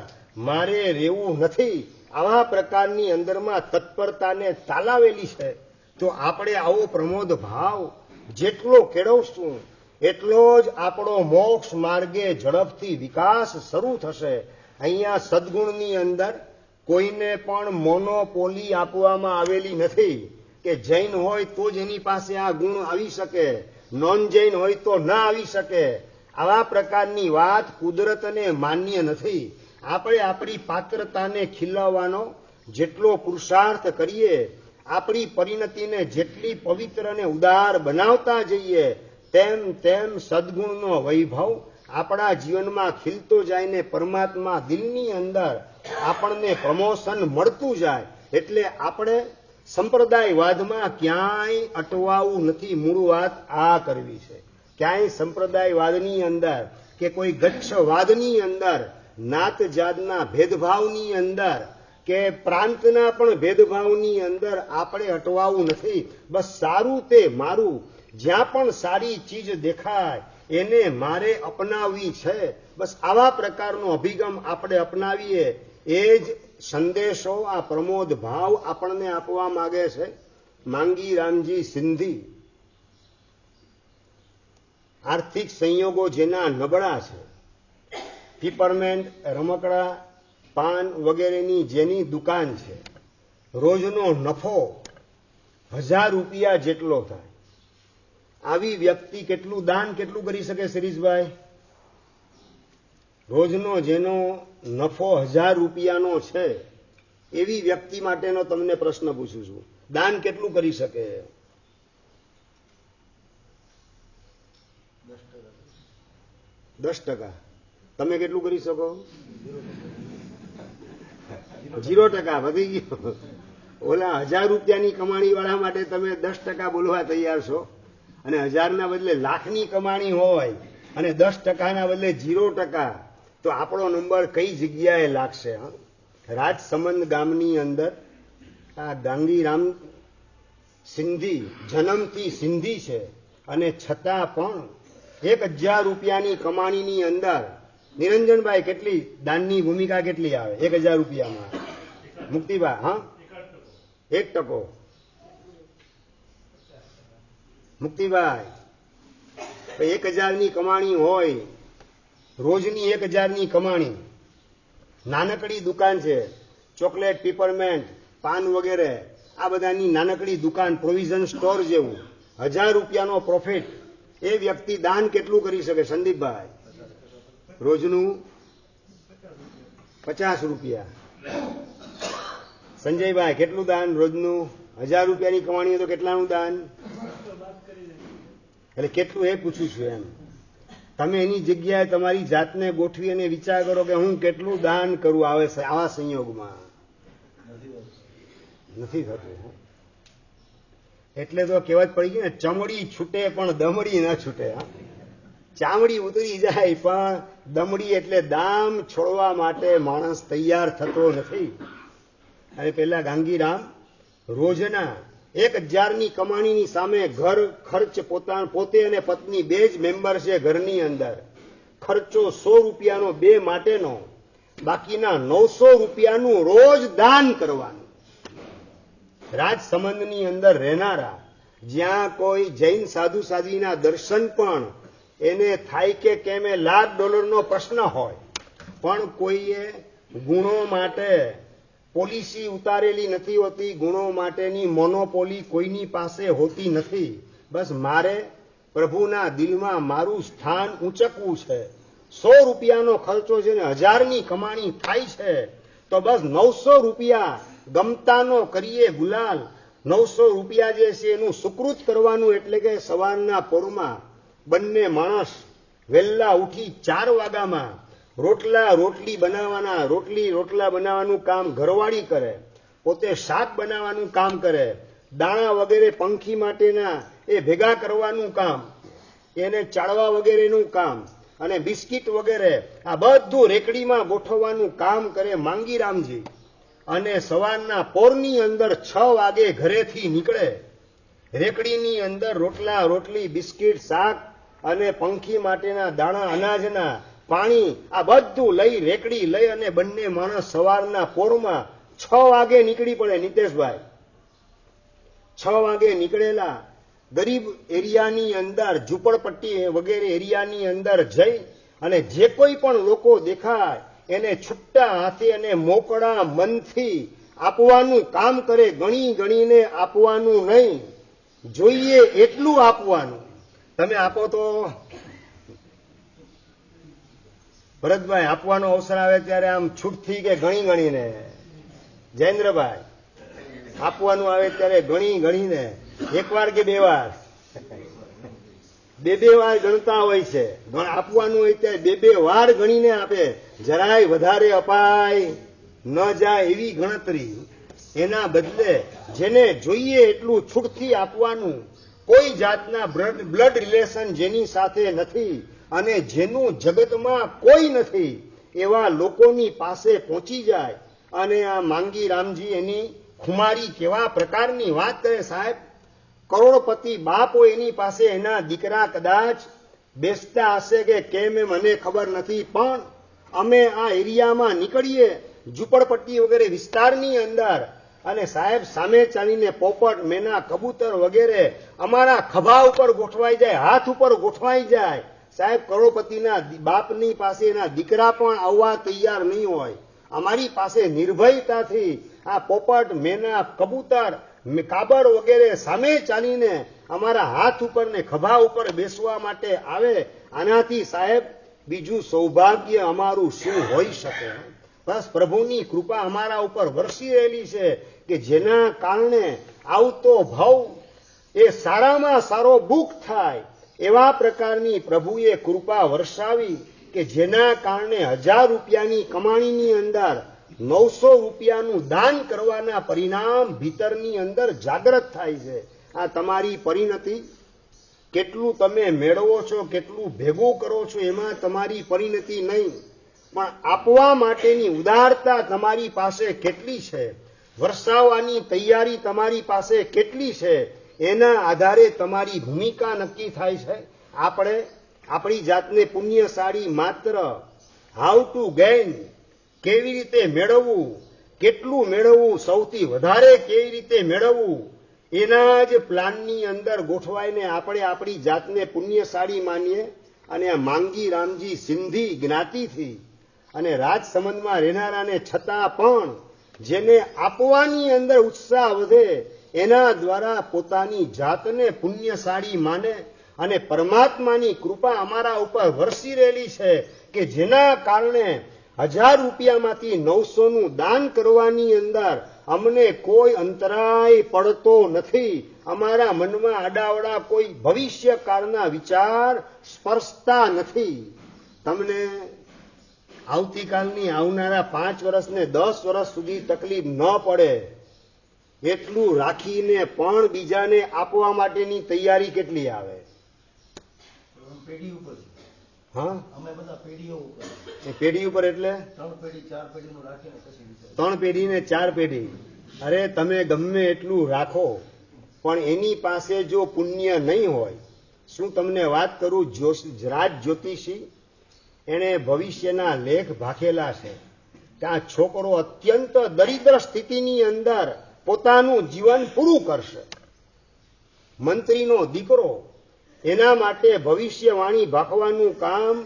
મારે રહેવું નથી. આવા પ્રકારની અંદરમાં તત્પરતાને તાલાવેલી છે. તો આપણે આવો પ્રમોદ ભાવ જેટલો કેળવશું એટલો જ આપણો મોક્ષ માર્ગે ઝડપથી વિકાસ શરૂ થશે. અહીંયા સદગુણની અંદર કોઈને પણ મોનોપોલી આપવામાં આવેલી નથી કે જૈન હોય તો જ એની પાસે આ ગુણ આવી શકે, નોન જૈન હોય તો ના આવી શકે. આવા પ્રકારની વાત કુદરતને માન્ય નથી. આપણે આપણી પાત્રતાને ખીલવવાનો જેટલો પુરુષાર્થ કરીએ, આપણી પરિણતિને જેટલી પવિત્ર અને ઉદાર બનાવતા જઈએ, તેમ તેમ સદગુણનો વૈભવ આપણા જીવનમાં ખીલતો જાય ને પરમાત્મા દિલની અંદર આપણને પ્રમોશન મળતું જાય. એટલે આપણે સંપ્રદાયવાદમાં ક્યાંય અટવાવું નથી. મૂળ વાત આ કરવી છે. ક્યાંય સંપ્રદાયવાદની અંદર કે કોઈ ગચ્છવાદની અંદર, નાત જાતના ભેદભાવની અંદર કે પ્રાંતના પણ ભેદભાવની અંદર આપણે અટવાવું નથી. બસ સારું તે મારું, જ્યાં પણ સારી ચીજ દેખાય એને મારે અપનાવવી છે. બસ આવા પ્રકારનો અભિગમ આપણે અપનાવીએ એ જ સંદેશો આ પ્રમોદ ભાવ આપણને આપવા માંગે છે. માંગી રામજી સિંધી, આર્થિક સંયોગો જેના નબળા છે, પીપરમેન્ટ, રમકડા, પાન વગેરેની જેની દુકાન છે, રોજનો નફો 1000 રૂપિયા જેટલો થાય, આવી વ્યક્તિ કેટલું દાન કેટલું કરી શકે શિરીષભાઈ? રોજનો જેનો નફો 1000 રૂપિયાનો છે એવી વ્યક્તિ માટેનો તમને પ્રશ્ન પૂછું છું. દાન કેટલું કરી શકે? 10%. તમે કેટલું કરી શકો? 0%. વધી ગયો. ઓલા 1000 રૂપિયાની કમાણી વાળા માટે તમે 10% બોલવા તૈયાર છો, અને 1000ના બદલે લાખની કમાણી હોય અને 10%ના બદલે 0%, તો આપણો નંબર કઈ જગ્યાએ લાગશે? રાજસમંદ ગામની અંદર આ ગાંગીરામ સિંધી જન્મથી સિંધી છે અને છતાં પણ 1000 રૂપિયાની કમાણીની અંદર નિરંજનભાઈ કેટલી દાનની ભૂમિકા કેટલી આવે 1000 રૂપિયામાં? મુક્તિભાઈ, હા, 1%. મુક્તિભાઈ, 1000ની કમાણી હોય, રોજની 1000ની કમાણી, નાનકડી દુકાન છે, ચોકલેટ, પીપરમેન્ટ, પાન વગેરે આ બધાની નાનકડી દુકાન, પ્રોવિઝન સ્ટોર જેવું, 1000 રૂપિયાનો પ્રોફિટ, એ વ્યક્તિ દાન કેટલું કરી શકે સંદીપભાઈ? રોજનું 50 રૂપિયા. સંજયભાઈ, કેટલું દાન રોજનું? 1000 રૂપિયાની કમાણી હોય તો કેટલાનું દાન? એટલે કેટલું એ પૂછું છું એમ. તમે એની જગ્યાએ તમારી જાતને ગોઠવી અને વિચાર કરો કે હું કેટલું દાન કરું આવા સંયોગમાં. નથી થતું. એટલે તો કહેવત પડી ગઈ ને, ચમડી છૂટે પણ દમડી ન છૂટે. ચામડી ઉતરી જાય પણ દમડી, એટલે દામ છોડવા માટે માણસ તૈયાર થતો નથી. અને પેલા ગાંગીરામ રોજના 1000ની કમાણીની સામે ઘર ખર્ચ પોતે અને પત્ની 2 જ મેમ્બર છે ઘરની અંદર, ખર્ચો 100 રૂપિયાનો બે માટેનો, બાકીના 900 રૂપિયાનું રોજ દાન કરવાનું. રાજસમંદની અંદર રહેનારા જ્યાં કોઈ જૈન સાધુ સાધ્વીના દર્શન પણ એને થાય કે કેમ એ $1,00,000 પ્રશ્ન હોય, પણ કોઈએ ગુણો માટે પોલિસી ઉતારેલી નથી હોતી. ગુણો માટેની મોનોપોલી કોઈની પાસે હોતી નથી. બસ મારે પ્રભુના દિલમાં મારું સ્થાન ઊંચકવું છે. 100 રૂપિયાનો ખર્ચો છે ને 1000ની કમાણી થાય છે, તો બસ 900 રૂપિયા ગમતાનો કરીએ ગુલાલ. 900 રૂપિયા જે છે એનું સુકૃત કરવાનું. એટલે કે સવારના પોરમાં બંને માણસ વહેલા ઉઠી 4 વાગ્યામાં રોટલી બનાવવાનું કામ ઘરવાળી કરે, પોતે શાક બનાવવાનું કામ કરે, દાણા વગેરે પંખી માટેના એ ભેગા કરવાનું કામ, એને ચાળવા વગેરેનું કામ અને બિસ્કિટ વગેરે આ બધું રેકડીમાં ગોઠવવાનું કામ કરે માંગીરામજી. અને સવારના પોરની અંદર 6 વાગે ઘરેથી નીકળે. રેકડીની અંદર રોટલી બિસ્કિટ શાક અને પંખી માટેના દાણા અનાજના પાણી આ બધું લઈ રેકડી લઈ અને બંને માણસ સવારના પોરમાં 6 વાગે નીકળી પડે. નીતેશભાઈ 6 વાગે નીકળેલા ગરીબ એરિયાની અંદર ઝૂંપડપટ્ટી વગેરે એરિયાની અંદર જઈ અને જે કોઈ પણ લોકો દેખાય એને છૂટા હાથે અને મોકળા મનથી આપવાનું કામ કરે. ગણીને આપવાનું નહીં, જોઈએ એટલું આપવાનું. તમે આપો તો ભરતભાઈ આપવાનો અવસર આવે ત્યારે આમ છૂટથી કે ગણીને, જયેન્દ્રભાઈ આપવાનું આવે ત્યારે ગણીને 1 વાર કે 2 વાર, 2 વાર ગણતા હોય છે. આપવાનું હોય ત્યારે 2 વાર ગણીને આપે. જરાય વધારે અપાય ન જાય એવી ગણતરી. એના બદલે જેને જોઈએ એટલું છૂટથી આપવાનું. કોઈ જાતના બ્લડ રિલેશન જેની સાથે નથી અને જેનું જગતમાં કોઈ નથી એવા લોકોની પાસે પહોંચી જાય. અને આ માંગી રામજી એની ખુમારી કેવા પ્રકારની વાત કરે સાહેબ. કરોડપતિ બાપ હોય એની પાસે એના દીકરા કદાચ બેસતા હશે કે કેમ એ મને ખબર નથી, પણ અમે આ એરિયામાં નીકળીએ ઝૂંપડપટ્ટી વગેરે વિસ્તારની અંદર અને સાહેબ સામે ચાલીને પોપટ મેના કબૂતર વગેરે અમારા ખભા ઉપર ગોઠવાઈ જાય, હાથ ઉપર ગોઠવાઈ જાય. સાહેબ કરોડપતિના બાપની પાસે એના દીકરા પણ આવવા તૈયાર નહીં હોય. અમારી પાસે નિર્ભયતાથી આ પોપટ મેના કબૂતર કાબર વગેરે સામે ચાલીને અમારા હાથ ઉપર ને ખભા ઉપર બેસવા માટે આવે. આનાથી સાહેબ બીજું સૌભાગ્ય અમારું શું હોઈ શકે? બસ પ્રભુની કૃપા અમારા ઉપર વરસી રહેલી છે કે જેના કારણે આવતો ભાવ એ સારામાં સારો બુક થાય એવા પ્રકારની પ્રભુએ કૃપા વરસાવી કે જેના કારણે 1000 રૂપિયાની કમાણીની અંદર 900 રૂપિયાનું દાન કરવાના પરિણામ ભીતરની અંદર જાગૃત થાય છે. આ તમારી પરિણતિ કેટલું તમે મેળવો છો, કેટલું ભેગું કરો છો એમાં તમારી પરિણતિ નહીં, પણ આપવા માટેની ઉદારતા તમારી પાસે કેટલી છે, વરસાવવાની તૈયારી તમારી પાસે કેટલી છે, એના આધારે તમારી ભૂમિકા નક્કી થાય છે. આપણે આપણી જાતને પુણ્યશાળી માત્ર હાઉ ટુ ગેઇન, કેવી રીતે મેળવવું, કેટલું મેળવવું, સૌથી વધારે કેવી રીતે મેળવવું એના જ પ્લાનની અંદર ગોઠવાઈને આપણે આપણી જાતને પુણ્યશાળી માનીએ. અને આ માંગી રામજી સિંધી જ્ઞાતિથી અને રાજસમંદમાં રહેનારાને છતાં પણ જેને આપવાની અંદર ઉત્સાહ વધે એના દ્વારા પોતાની જાતને પુણ્યશાળી માને. અને પરમાત્માની કૃપા અમારા ઉપર વરસી રહેલી છે કે જેના કારણે 1000 રૂપિયામાંથી 900નું દાન કરવાની અંદર અમને કોઈ અંતરાય પડતો નથી. અમારા મનમાં આડાવડા કોઈ ભવિષ્યકાળના વિચાર સ્પર્શતા નથી. તમને આવતીકાલની આવનારા 5 વર્ષ ને 10 વર્ષ સુધી તકલીફ ન પડે એટલું રાખીને પણ બીજાને આપવા માટેની તૈયારી કેટલી આવે? હા, અમે બધા પેઢીઓ ઉપર. પેઢી ઉપર એટલે 3 પેઢી 4 પેઢીનું રાખીને પછી 3 પેઢી ને 4 પેઢી. અરે તમે ગમે એટલું રાખો પણ એની પાસે જો પુણ્ય નહીં હોય, શું તમને વાત કરું, રાજ જ્યોતિષી એણે ભવિષ્યના લેખ ભાખેલા છે કે આ છોકરો અત્યંત દરિદ્ર સ્થિતિની અંદર પોતાનું જીવન પૂરું કરશે. મંત્રીનો દીકરો એના માટે ભવિષ્યવાણી ભાખવાનું કામ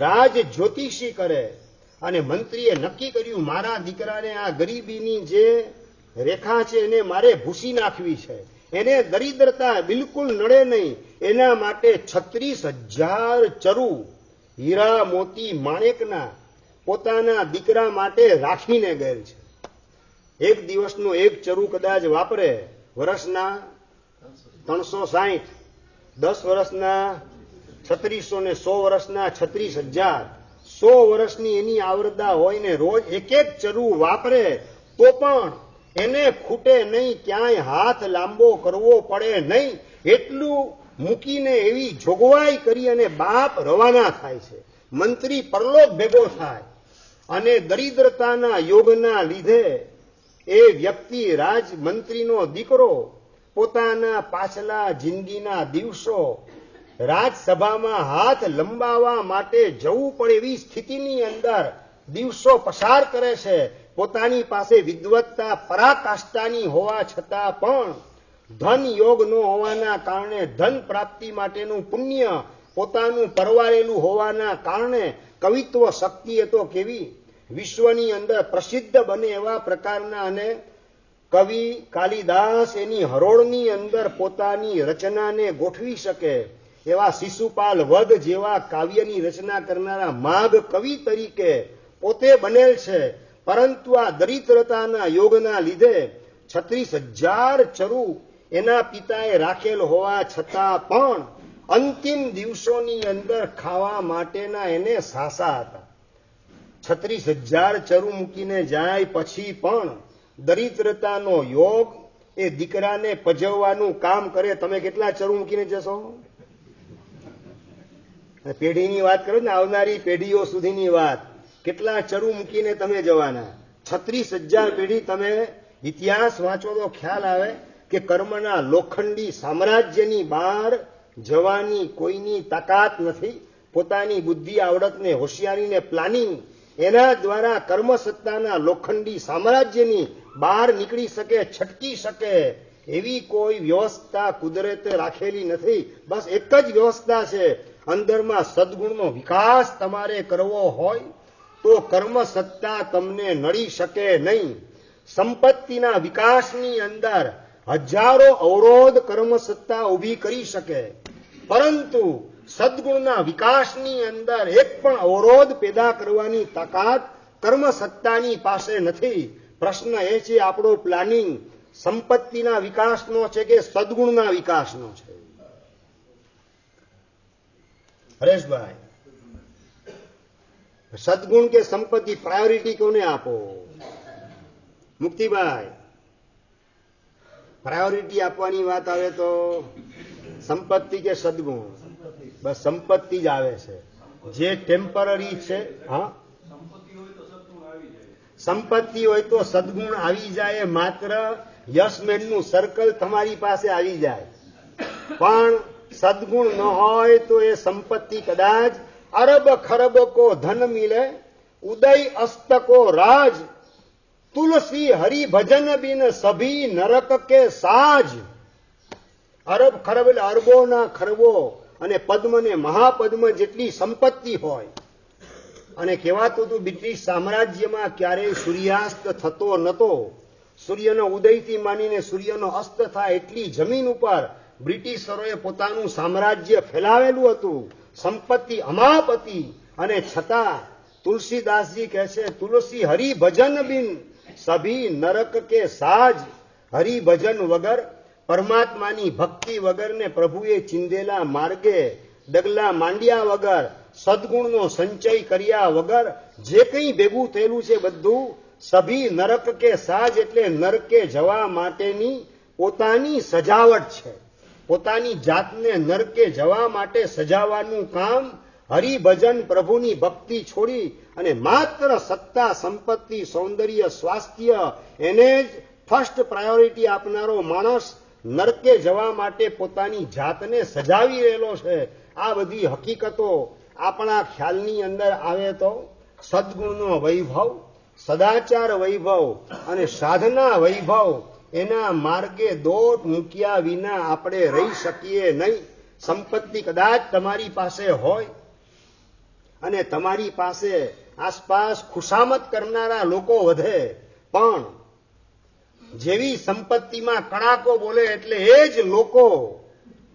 રાજ જ્યોતિષી કરે અને મંત્રીએ નક્કી કર્યું મારા દીકરાને આ ગરીબીની જે રેખા છે એને મારે ભૂસી નાખવી છે, એને દરિદ્રતા બિલકુલ નડે નહીં. એના માટે 36,000 ચરુ હીરા મોતી માણેકના પોતાના દીકરા માટે રાખીને ગયેલ છે. એક દિવસનો એક ચરુ કદાચ વાપરે વર્ષના 360, 10 વર્ષના 3600 ને 100 વર્ષના 36,000, 100 વર્ષની એની આવરદા હોય ને રોજ એક એક ચરુ વાપરે તો પણ એને ખૂટે નહીં, ક્યાંય હાથ લાંબો કરવો પડે નહીં એટલું મૂકીને એવી જોગવાઈ કરી અને બાપ રવાના થાય છે. મંત્રી પરલોક ભેગો થાય અને દરિદ્રતાના યોગના લીધે એ વ્યક્તિ રાજ મંત્રીનો દીકરો પોતાના પાછલા જિંદગીના દિવસો રાજસભામાં હાથ લંબાવવા માટે જવું પડે એવી સ્થિતિની અંદર દિવસો પસાર કરે છે. પોતાની પાસે વિદ્વત્તા પરાકાષ્ઠાની હોવા છતાં પણ ધન યોગ ન હોવાના કારણે ધન પ્રાપ્તિ માટેનું પુણ્ય પોતાનું પરવારેલું હોવાના કારણે કવિત્વ શક્તિ એ તો કેવી વિશ્વની અંદર પ્રસિદ્ધ બને એવા પ્રકારના અને કવિ કાલિદાસ એની હરોળની અંદર પોતાની રચનાને ગોઠવી શકે એવા શિશુપાલ વધ જેવા કાવ્યની રચના કરનારા માઘ કવિ તરીકે પોતે બનેલ છે. પરંતુ આ દરિદ્રતાના યોગના લીધે 36,000 ચરુ એના પિતાએ રાખેલ હોવા છતાં પણ અંતિમ દિવસોની અંદર ખાવા માટેના એને સાસા હતા. 36,000 ચરુ મૂકીને જાય પછી પણ દરિદ્રતાનો યોગ એ દીકરાને પજવવાનું કામ કરે. તમે કેટલા ચરુ મૂકીને જશો? પેઢીની વાત કરો ને, આવનારી પેઢીઓ સુધીની વાત. કેટલા ચરુ મૂકીને તમે જવાના? 36,000 પેઢી. તમે ઇતિહાસ વાંચો તો ખ્યાલ આવે કે કર્મના લોખંડી સામ્રાજ્યની બહાર જવાની કોઈની તાકાત નથી. પોતાની બુદ્ધિ આવડતને હોશિયારીને પ્લાનિંગ એના દ્વારા કર્મસત્તાના લોખંડી સામ્રાજ્યની બહાર નીકળી શકે, છટકી શકે એવી કોઈ વ્યવસ્થા કુદરતે રાખેલી નથી. બસ એક જ વ્યવસ્થા છે, અંદરમાં સદગુણનો વિકાસ તમારે કરવો હોય તો કર્મ સત્તા તમને નડી શકે નહીં. સંપત્તિના વિકાસની અંદર હજારો અવરોધ કર્મ સત્તા ઊભી કરી શકે, પરંતુ સદગુણના વિકાસની અંદર એક પણ અવરોધ પેદા કરવાની તાકાત કર્મ સત્તાની પાસે નથી. પ્રશ્ન એ છે આપણો પ્લાનિંગ સંપત્તિના વિકાસનો છે કે સદગુણના વિકાસનો છે? હરેશભાઈ, સદગુણ કે સંપત્તિ પ્રાયોરિટી કોને આપો? મુક્તિભાઈ, પ્રાયોરિટી આપવાની વાત આવે તો સંપત્તિ કે સદગુણ? બસ સંપત્તિ જ આવે છે જે ટેમ્પરરી છે. હા, સંપત્તિ હોય તો સદગુણ આવી જાય, માત્ર યશમેનનું સર્કલ તમારી પાસે આવી જાય. પણ સદગુણ ન હોય તો એ સંપત્તિ કદાચ અરબ ખરબ કો ધન મિલે, ઉદય અસ્તકો રાજ, તુલસી હરિભજન બિન સભી નરક કે સાજ. અરબ ખરબ એટલે અરબોના ખરબો અને પદ્મ ને મહાપદ્મ જેટલી સંપત્તિ હોય. અને કહેવાતું હતું બ્રિટિશ સામ્રાજ્યમાં ક્યારેય સૂર્યાસ્ત થતો નતો. સૂર્યનો ઉદયથી માનીને સૂર્યનો અસ્ત થાય એટલી જમીન ઉપર બ્રિટિશરોએ પોતાનું સામ્રાજ્ય ફેલાવેલું હતું. સંપત્તિ અમાપ હતી અને છતાં તુલસીદાસજી કહે છે તુલસી હરિભજન બિન સભી નરક કે સાજ. હરિભજન વગર, પરમાત્માની ભક્તિ વગર ને પ્રભુએ ચિંદેલા માર્ગે ડગલા માંડ્યા વગર, સદગુણનો સંચય કર્યા વગર જે કંઈ ભેગું થયેલું છે બધું સભી નરક કે સાજ એટલે નરકે જવા માટેની પોતાની સજાવટ છે. પોતાની જાતને નરકે જવા માટે સજાવવાનું કામ હરિભજન પ્રભુની ભક્તિ છોડી અને માત્ર સત્તા સંપત્તિ સૌંદર્ય સ્વાસ્થ્ય એને જ ફર્સ્ટ પ્રાયોરિટી આપનારો માણસ નરકે જવા માટે પોતાની જાતને સજાવી રહેલો છે. આ બધી હકીકતો આપણા ખ્યાલની અંદર આવે તો સદગુણનો વૈભવ, સદાચાર વૈભવ અને સાધના વૈભવ, એના માર્ગે દોટ મૂક્યા વિના આપણે રહી શકીએ નહીં. સંપત્તિ કદાચ તમારી પાસે હોય અને તમારી પાસે આસપાસ ખુશામત કરનારા લોકો વધે, પણ જેવી સંપત્તિમાં કડાકો બોલે એટલે એ જ લોકો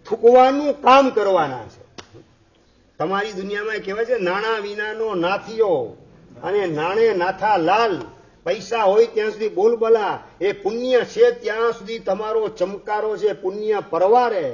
થૂકવાનું કામ કરવાના છે. તમારી દુનિયામાં કહેવાય છે નાણાં વિનાનો નાથિયો અને નાણે નાથા લાલ. પૈસા હોય ત્યાં સુધી બોલબલા, એ પુણ્ય છે ત્યાં સુધી તમારો ચમકારો છે, પુણ્ય પરવારે.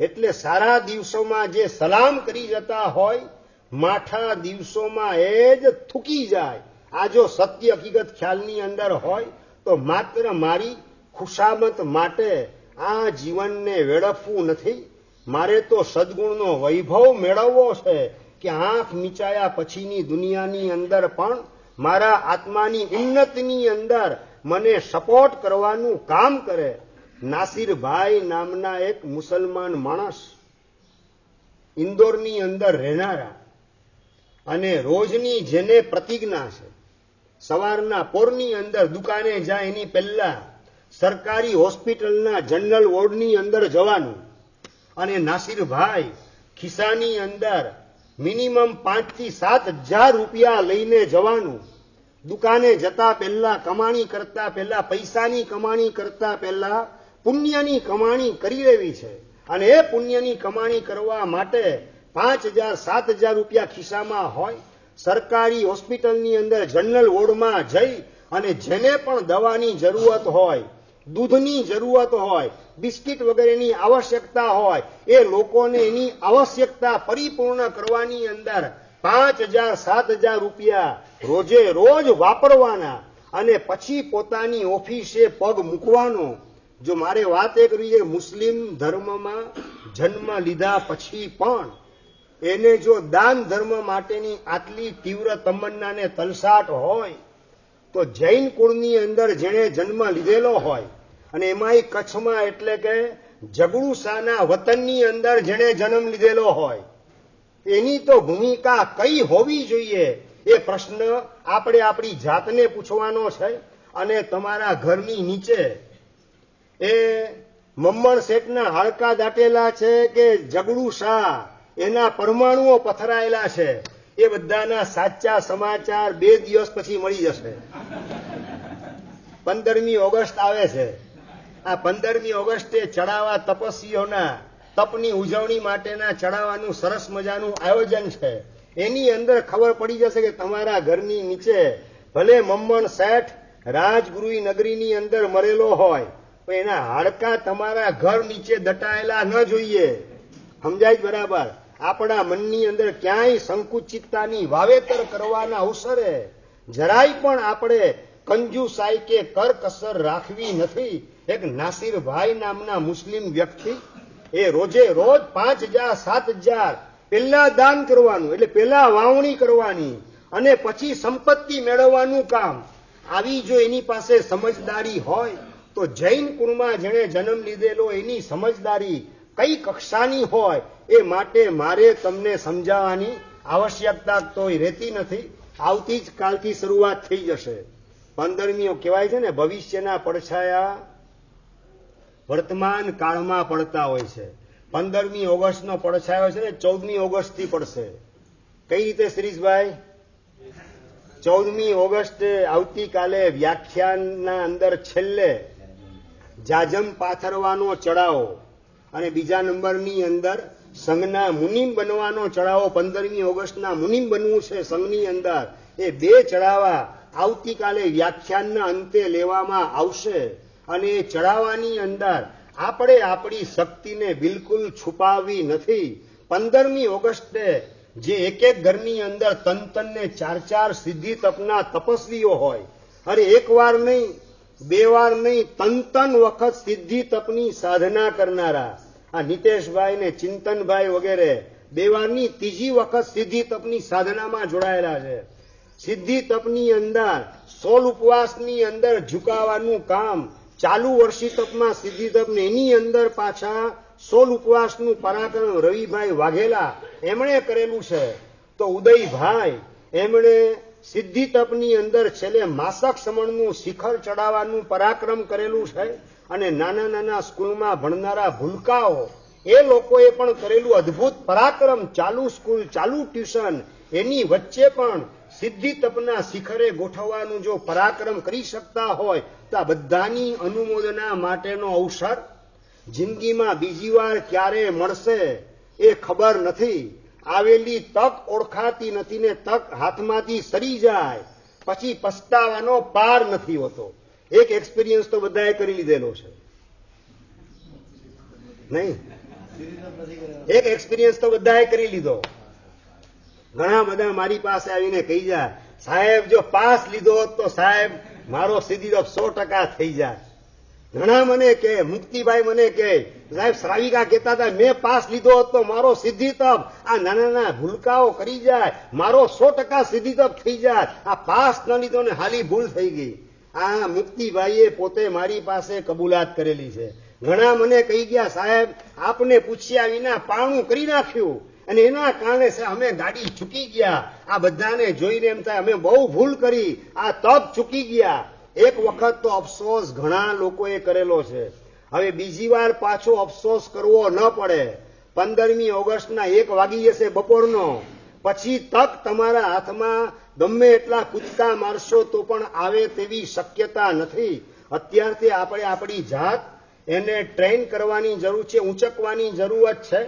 એટલે સારા દિવસોમાં જે સલામ કરી જતા હોય, માઠા દિવસોમાં એ જ થૂકી જાય. આ જો સત્ય હકીકત ખ્યાલની અંદર હોય તો માત્ર મારી ખુશામત માટે આ જીવનને વેડફવું નથી. મારે તો સદગુણનો વૈભવ મેળવવો છે કે આંખ મીચાયા પછીની દુનિયાની અંદર પણ મારા આત્માની ઉન્નતિની અંદર મને સપોર્ટ કરવાનું કામ કરે. નાસિરભાઈ નામના એક મુસલમાન માણસ, ઇન્દોરની અંદર રહેનારા, અને રોજની જેને પ્રતિજ્ઞા છે સવારના પોરની અંદર દુકાને જાય એની પહેલા સરકારી હોસ્પિટલના જનરલ વોર્ડની અંદર જવાનું, અને નાસિરભાઈ ખિસ્સાની અંદર મિનિમમ 5 થી 7 હજાર રૂપિયા લઈને જવાનું. દુકાને જતા પહેલા, કમાણી કરતા પહેલા, પૈસાની કમાણી કરતા પહેલા પુણ્યની કમાણી કરી લેવી છે. અને એ પુણ્યની કમાણી કરવા માટે 5,000 7,000 રૂપિયા ખિસ્સામાં હોય, સરકારી હોસ્પિટલની અંદર જનરલ વોર્ડમાં જઈ અને જેને પણ દવાની જરૂરત હોય, દૂધની જરૂરત હોય, બિસ્કિટ વગેરેની આવશ્યકતા હોય, એ લોકોને એની આવશ્યકતા પરિપૂર્ણ કરવાની અંદર 5,000 7,000 રૂપિયા રોજે રોજ વાપરવાના. અને પછી પોતાની ઓફિસે પગ મૂકવાનો. જો મારે વાત એ કરવી છે, મુસ્લિમ ધર્મમાં જન્મ લીધા પછી પણ એને જો દાન ધર્મ માટેની આટલી તીવ્ર તમન્ના ને તલસાટ હોય, તો જૈન કુળની અંદર જેણે જન્મ લીધેલો હોય, અને એમાંય કચ્છમાં એટલે કે જગડુસાના વતનની અંદર જેણે જન્મ લીધેલો હોય, એની તો ભૂમિકા કઈ હોવી જોઈએ એ પ્રશ્ન આપણે આપણી જાતને પૂછવાનો છે. અને તમારા ઘરની નીચે એ મમ્મણ શેઠના હાડકા દાટેલા છે કે જગડુસા એના પરમાણુઓ પથરાયેલા છે, એ બધાના સાચા સમાચાર 2 દિવસ પછી મળી જશે. 15મી ઓગસ્ટ આવે છે. આ 15મી ઓગસ્ટે ચડાવા તપસ્વીઓના તપની ઉજવણી માટેના ચડાવવાનું સરસ મજાનું આયોજન છે. એની અંદર ખબર પડી જશે કે તમારા ઘરની નીચે ભલે મમ્મણ શેઠ રાજગુરુઈ નગરીની અંદર મરેલો હોય, પણ એના હાડકા તમારા ઘર નીચે દટાયેલા ન જોઈએ. સમજાય બરાબર? આપણા મનની અંદર ક્યાંય સંકુચિતતાની વાવેતર કરવાના અવસરે જરાય પણ આપણે કંજુસાઈ કે કરકસર રાખવી નથી. એક નાસિરભાઈ નામના મુસ્લિમ વ્યક્તિ, એ રોજે રોજ 5,000 7,000 પહેલા દાન કરવાનું, એટલે પહેલા વાવણી કરવાની અને પછી સંપત્તિ મેળવવાનું કામ. આવી જો એની પાસે સમજદારી હોય તો જૈન કુળમાં જેણે જન્મ લીધેલો એની સમજદારી કઈ કક્ષાની હોય એ માટે મારે તમને સમજાવવાની આવશ્યકતા તો રહેતી નથી. આવતી જ કાલથી શરૂઆત થઈ જશે. 15મીઓ કહેવાય છે ને, ભવિષ્યના પડછાયા વર્તમાન કાળમાં પડતા હોય છે. 15મી ઓગસ્ટનો પડછાયો છે ને 14મી ઓગસ્ટથી પડશે. કઈ રીતે શિરીષભાઈ? 14મી ઓગસ્ટે આવતીકાલે વ્યાખ્યાનના અંદર છેલ્લે જાજમ પાથરવાનો ચડાવો અને બીજા નંબરની અંદર સંઘના મુનિમ બનવાનો ચડાવો. 15મી ઓગસ્ટના મુનિમ બનવું છે સંઘની અંદર. એ 2 ચડાવા આવતીકાલે વ્યાખ્યાનના અંતે લેવામાં આવશે. અને એ ચડાવવાની અંદર આપણે આપણી શક્તિને બિલકુલ છુપાવવી નથી. 15મી ઓગસ્ટે જે એક ઘરની અંદર તન 4 સિદ્ધિ તપના તપસ્વીઓ હોય, અરે 1 વાર નહીં 2 વાર નહીં, તન વખત સિદ્ધિ તપની સાધના કરનારા આ નિતેશભાઈ ને ચિંતનભાઈ વગેરે 2 વારની 3જી વખત સિદ્ધિ તપની સાધનામાં જોડાયેલા છે. સિદ્ધિ તપની અંદર 16 ઉપવાસની અંદર ઝુકાવાનું કામ, ચાલુ વર્ષી તપમાં સિદ્ધિ તપને એની અંદર પાછા 16 ઉપવાસનું પરાક્રમ રવિભાઈ વાઘેલા એમણે કરેલું છે. તો તો ઉદયભાઈ એમણે સિદ્ધિ તપની અંદર છેલ્લે માસક સમણનું શિખર ચડાવવાનું પરાક્રમ કરેલું છે. અને નાના નાના સ્કૂલમાં ભણનારા ભૂલકાઓ એ લોકોએ પણ કરેલું અદભુત પરાક્રમ, ચાલુ સ્કૂલ, ચાલુ ટ્યુશન, એની વચ્ચે પણ સિદ્ધિ તપના શિખરે ગોઠવવાનું જો પરાક્રમ કરી શકતા હોય તો આ બધાની અનુમોદના માટેનો અવસર જિંદગીમાં બીજી વાર ક્યારે મળશે એ ખબર નથી. આવેલી તક ઓળખાતી નથી ને તક હાથમાંથી સરી જાય પછી પસ્તાવાનો પાર નથી હોતો. એક એક્સપિરિયન્સ તો બધાએ કરી લીધેલો છે નહીં? એક એક્સપિરિયન્સ તો બધાએ કરી લીધો. ઘણા બધા મારી પાસે આવીને કહી જાય, સાહેબ જો પાસ લીધો હોત તો સાહેબ મારો સિદ્ધિ તપ 100% થઈ જાય. ઘણા મને કે, મુક્તિભાઈ મને કે, સાહેબ શ્રાવિકા કહેતા હતા મેં પાસ લીધો હોત તો મારો સિદ્ધિ તપ, આ નાના નાના ભૂલકાઓ કરી જાય મારો 100% સિદ્ધિ તપ થઈ જાય. આ પાસ ન લીધો ને હાલી ભૂલ થઈ ગઈ. આ મુક્તિભાઈએ પોતે મારી પાસે કબૂલાત કરેલી છે. ઘણા મને કહી ગયા, સાહેબ આપને પૂછ્યા વિના પારણું કરી નાખ્યું અને એના કારણે અમે ગાડી ચૂકી ગયા. આ બધાને જોઈને એમ થાય અમે બહુ ભૂલ કરી, આ તપ ચૂકી ગયા. એક વખત તો અફસોસ ઘણા લોકોએ કરેલો છે. હવે બીજી વાર પાછો અફસોસ કરવો ન પડે. 15મી ઓગસ્ટના 1 વાગી જશે બપોરનો, પછી તક તમારા હાથમાં ગમે એટલા કૂદકા મારશો તો પણ આવે તેવી શક્યતા નથી. અત્યારથી આપણે આપણી જાત એને ટ્રેન કરવાની જરૂર છે, ઊંચકવાની જરૂરત છે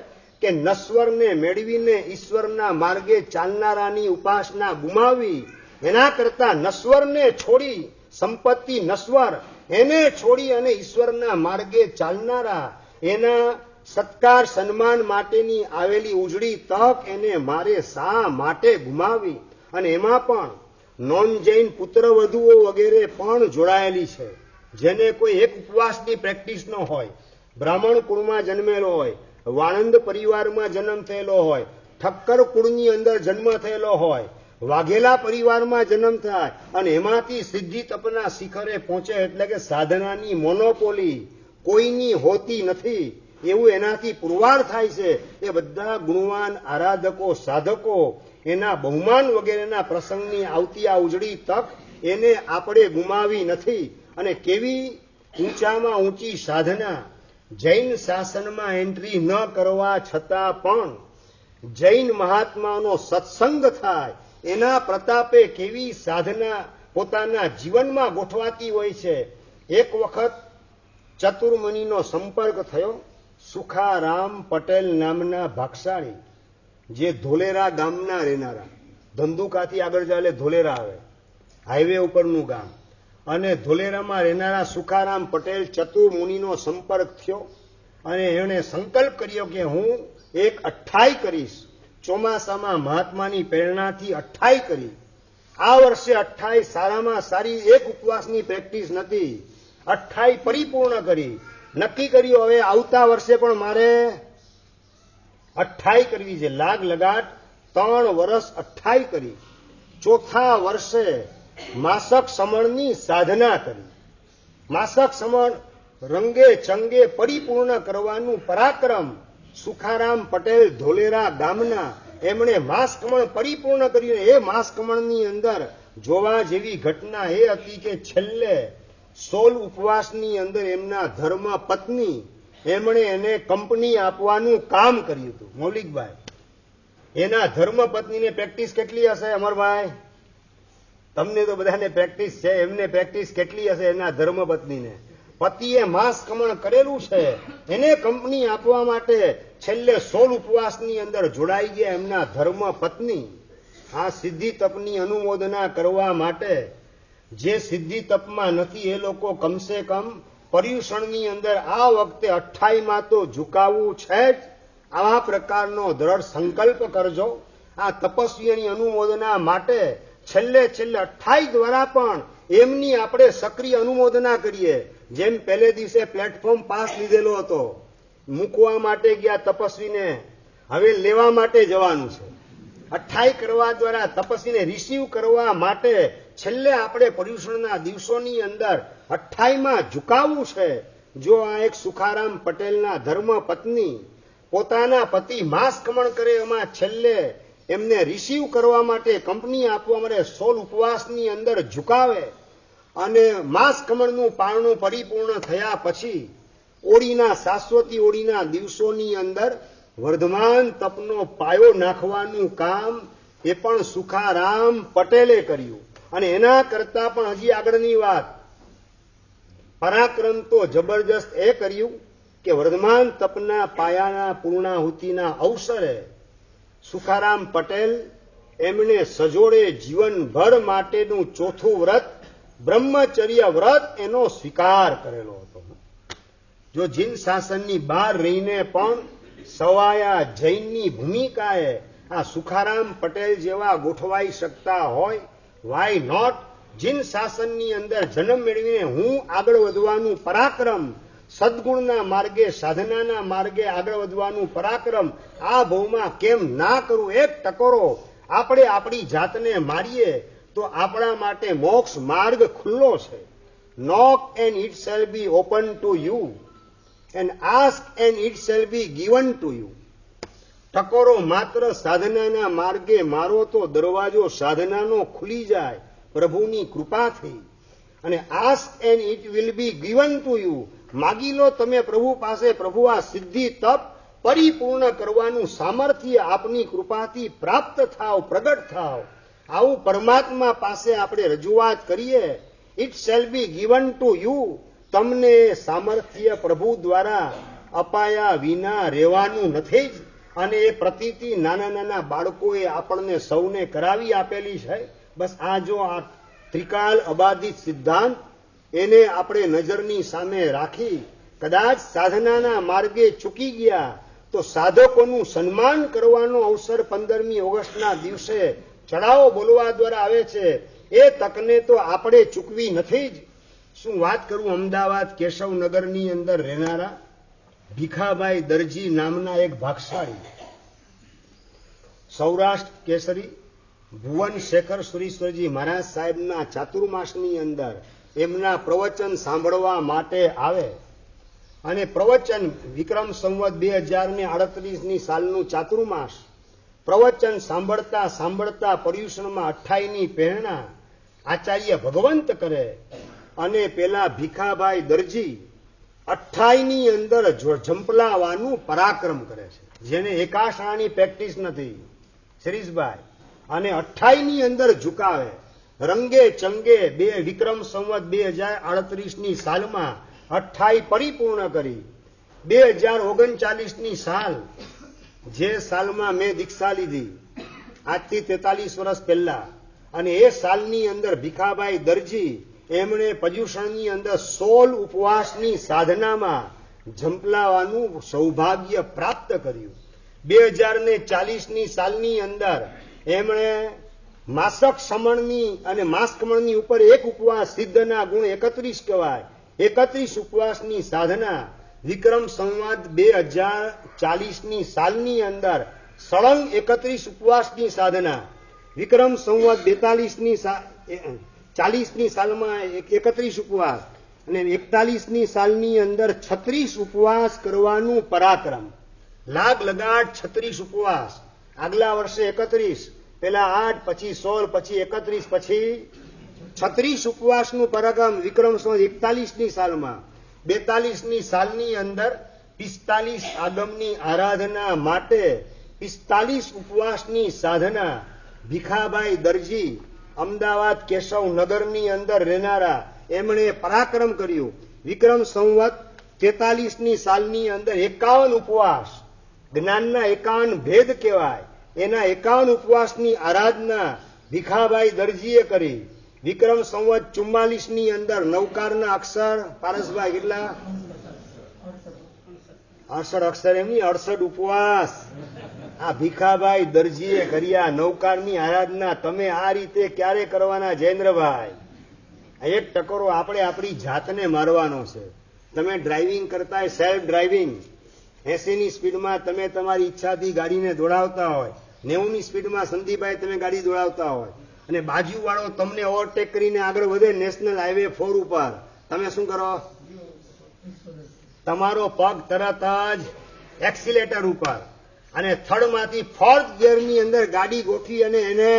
કે નશ્વરને મેળવીને ઈશ્વરના માર્ગે ચાલનારાની ઉપાસના ગુમાવી એના કરતા નશ્વરને છોડી, સંપત્તિ નશ્વર એને છોડી અને ઈશ્વરના માર્ગે ચાલનારા એના સત્કાર સન્માન માટેની આવેલી ઉજળી તક એને મારે શા માટે ગુમાવી? અને એમાં પણ નોન જૈન પુત્રવધુઓ વગેરે પણ જોડાયેલી છે. જેને કોઈ એક ઉપવાસની પ્રેક્ટિસ ન હોય, બ્રાહ્મણ કુળમાં જન્મેલો હોય, વાણંદ પરિવારમાં જન્મ થયેલો હોય, ઠક્કર કુળની અંદર જન્મ થયેલો હોય, વાઘેલા પરિવારમાં જન્મ થાય અને એમાંથી સિદ્ધિ તપના શિખરે પહોંચે એટલે કે સાધનાની મોનોપોલી કોઈની હોતી નથી એવું એનાથી પુરવાર થાય છે. એ બધા ગુણવાન આરાધકો, સાધકો એના બહુમાન વગેરેના પ્રસંગની આવતી આ ઉજળી તક એને આપણે ગુમાવી નથી. અને કેવી ઊંચામાં ઊંચી સાધના, જૈન શાસનમાં એન્ટ્રી ન કરવા છતાં પણ જૈન મહાત્માનો સત્સંગ થાય એના પ્રતાપે કેવી સાધના પોતાના જીવનમાં ગોઠવાતી હોય છે. એક વખત ચતુર્મુનિનો સંપર્ક થયો. સુખારામ પટેલ નામના ભાગશાળી, જે ધોલેરા ગામના રહેનારા, ધંધુકાથી આગળ ચાલે ધોલેરા આવે, હાઈવે ઉપરનું ગામ, અને ધોલેરામાં રહેનારા સુખારામ પટેલ ચતુર્મુનિનો સંપર્ક થયો અને એણે સંકલ્પ કર્યો કે હું એક 28 કરીશ. ચોમાસામાં મહાત્માની પ્રેરણાથી 28 કરી. આ વર્ષે 28 સારામાં સારી એક ઉપવાસની પ્રેક્ટિસ નથી, 28 પરિપૂર્ણ કરી. નક્કી કર્યું હવે આવતા વર્ષે પણ મારે 28 કરવી છે. લાગ લગાટ 3 વર્ષ 28 કરી. ચોથા વર્ષે માસક સમણની સાધના કરી. માસક સમણ રંગે ચંગે પરિપૂર્ણ કરવાનું પરાક્રમ સુખારામ પટેલ ધોલેરા ગામના એમણે માસકમણ પરિપૂર્ણ કર્યું. એ માસકમણની અંદર જોવા જેવી ઘટના એ હતી કે છેલ્લે 16 ઉપવાસની અંદર એમના ધર્મ પત્ની એમણે એને કંપની આપવાનું કામ કર્યું હતું. મૌલિકભાઈ, એના ધર્મ પત્નીને પ્રેક્ટિસ કેટલી હશે અમરભાઈ? તમને તો બધાને પ્રેક્ટિસ છે, એમને પ્રેક્ટિસ કેટલી હશે એના ધર્મ પત્નીને? પતિએ માસકમણ કરેલું છે, એને કંપની આપવા માટે છેલ્લે 16 ઉપવાસની અંદર જોડાઈ ગયા એમના ધર્મ પત્ની. આ સિદ્ધિ તપની અનુમોદના કરવા માટે જે સિદ્ધિ તપમાં નથી એ લોકો કમસે કમ પર્યુષણની અંદર આ વખતે 28માં તો ઝુકાવવું છે જ. આવા પ્રકારનો દ્રઢ સંકલ્પ કરજો. આ તપસ્વીઓની અનુમોદના માટે છેલ્લે 28 દ્વારા પણ એમની આપણે સક્રિય અનુમોદના કરીએ. જેમ પહેલે દિવસે પ્લેટફોર્મ પાસ લીધેલો હતો, મૂકવા માટે ગયા તપસ્વીને, હવે લેવા માટે જવાનું છે. 28 કરવા દ્વારા તપસ્વીને રિસીવ કરવા માટે છેલ્લે આપણે પર્યુષણના દિવસોની અંદર 28માં ઝુકાવવું છે. જો આ એક સુખારામ પટેલના ધર્મ પત્ની પોતાના પતિ માસકમણ કરે એમાં છેલ્લે એમને રિસીવ કરવા માટે, કંપની આપવા માટે 16 ઉપવાસની અંદર ઝુકાવે અને માસ કમળનું પારણું પરિપૂર્ણ થયા પછી ઓળીના, શાશ્વતી ઓળીના દિવસોની અંદર વર્ધમાન તપનો પાયો નાખવાનું કામ એ પણ સુખારામ પટેલે કર્યું. અને એના કરતા પણ હજી આગળની વાત, પરાક્રમ તો જબરજસ્ત એ કર્યું કે વર્ધમાન તપના પાયાના પૂર્ણાહુતિના અવસરે સુખારામ પટેલ એમણે સજોડે જીવનભર માટેનું ચોથું વ્રત, બ્રહ્મચર્ય વ્રત એનો સ્વીકાર કરેલો હતો. જો જીન શાસનની બહાર રહીને પણ સવાયા જૈનની ભૂમિકાએ આ સુખારામ પટેલ જેવા ગોઠવાઈ શકતા હોય, વાય નોટ? જીન શાસનની અંદર જન્મ મેળવીને હું આગળ વધવાનું પરાક્રમ, સદગુણના માર્ગે, સાધનાના માર્ગે આગળ વધવાનું પરાક્રમ આ ભવમાં કેમ ના કરવું? એક ટકોરો આપણે આપણી જાતને મારીએ તો આપણા માટે મોક્ષ માર્ગ ખુલ્લો છે. Knock and it shall be open to you and ask and it shall be given to you. ટકોરો માત્ર સાધનાના માર્ગે મારો તો દરવાજો સાધનાનો ખુલી જાય પ્રભુની કૃપાથી. અને ask and it will be given to you. માગી લો તમે પ્રભુ પાસે, પ્રભુ આ સિદ્ધિ તપ પરિપૂર્ણ કરવાનું સામર્થ્ય આપની કૃપાથી પ્રાપ્ત થાવ, પ્રગટ થાવ. આવું પરમાત્મા પાસે આપણે રજૂઆત કરીએ. It shall be given to you. તમને સામર્થ્ય પ્રભુ દ્વારા અપાયા વિના રહેવાનું નથી જ. અને એ પ્રતીતિ નાના નાના બાળકોએ આપણને સૌને કરાવી આપેલી છે. બસ આ જો આ ત્રિકાલ અબાધિત સિદ્ધાંત એને આપણે નજરની સામે રાખી કદાચ સાધનાના માર્ગે ચૂકી ગયા તો સાધકોનું સન્માન કરવાનો અવસર 15મી ઓગસ્ટના દિવસે ચડાવો બોલવા દ્વારા આવે છે. એ તકને તો આપણે ચૂકવી નથી જ. શું વાત કરું, અમદાવાદ કેશવનગરની અંદર રહેનારા ભીખાભાઈ દરજી નામના એક ભાગશાળી સૌરાષ્ટ્ર કેસરી ભુવન શેખર સુરીશ્વરજી મહારાજ સાહેબના ચાતુર્માસની અંદર એમના પ્રવચન સાંભળવા માટે આવે. અને પ્રવચન વિક્રમ સંવત 2038ની સાલનું ચાતુર્માસ, પ્રવચન સાંભળતા સાંભળતા પર્યુષણમાં 28ની પ્રેરણા આચાર્ય ભગવંત કરે અને પેલા ભીખાભાઈ દરજી 28ની અંદર ઝંપલાવાનું પરાક્રમ કરે છે, જેને એકાશાની પ્રેક્ટિસ નથી શિરીષભાઈ, અને 28ની અંદર ઝુકાવે. રંગે ચંગે વિક્રમ સંવત 2038ની સાલમાં 28 પરિપૂર્ણ કરી. 2039ની સાલ, જે સાલમાં મેં દીક્ષા લીધી આજથી 43 વર્ષ પહેલા, અને એ સાલની અંદર ભીખાભાઈ દરજી એમણે પર્યુષણની અંદર 16 ઉપવાસની સાધનામાં ઝંપલાવાનું સૌભાગ્ય પ્રાપ્ત કર્યું. 2040ની સાલની અંદર એમણે માસક સમણની અને માસકમણની ઉપર એક ઉપવાસ, સિદ્ધના ગુણ 31 કહેવાય, 31 ઉપવાસની સાધના વિક્રમ સંવત 2040ની સાલની અંદર સળંગ 31 ઉપવાસની સાધના. વિક્રમ સંવત 40ની સાલમાં 31 ઉપવાસ અને 41ની સાલની અંદર 36 ઉપવાસ કરવાનું પરાક્રમ. લાગ લગાડ 36 ઉપવાસ. આગલા વર્ષે 31, પેલા 8, પછી 16, પછી 31, પછી 36 ઉપવાસનું પરાક્રમ વિક્રમ સંવત 41ની સાલમાં. 42ની સાલની અંદર 45 આગમની આરાધના માટે 45 ઉપવાસની સાધના ભીખાભાઈ દરજી અમદાવાદ કેશવનગરની અંદર રહેનારા એમણે પરાક્રમ કર્યું. વિક્રમ સંવત 43ની સાલની અંદર 51 ઉપવાસ, જ્ઞાનના 51 ભેદ કહેવાય, એના 51 ઉપવાસની આરાધના ભીખાભાઈ દરજીએ કરી. વિક્રમ સંવત 44ની અંદર નવકારના અક્ષર, પારસભાઈ કેટલા? 68 અક્ષર, એમની 68 ઉપવાસ આ ભીખાભાઈ દરજીએ કર્યા. નવકારની આરાધના તમે આ રીતે ક્યારે કરવાના જયેન્દ્રભાઈ? એક ટકોરો આપણે આપણી જાતને મારવાનો છે. તમે ડ્રાઇવિંગ કરતા સેલ્ફ ડ્રાઇવિંગ 80ની સ્પીડમાં તમે તમારી ઈચ્છાથી ગાડીને દોડાવતા હોય, 90ની સ્પીડમાં સંદીપભાઈ તમે ગાડી દોડાવતા હોય અને બાજુવાળો તમને ઓવરટેક કરીને આગળ વધે નેશનલ હાઈવે 4 ઉપર, તમે શું કરો? તમારો પગ તરત જ એક્સિલેટર ઉપર, અને થર્ડમાંથી ફોર્થ ગિયરની અંદર ગાડી ગોઠવી અને એને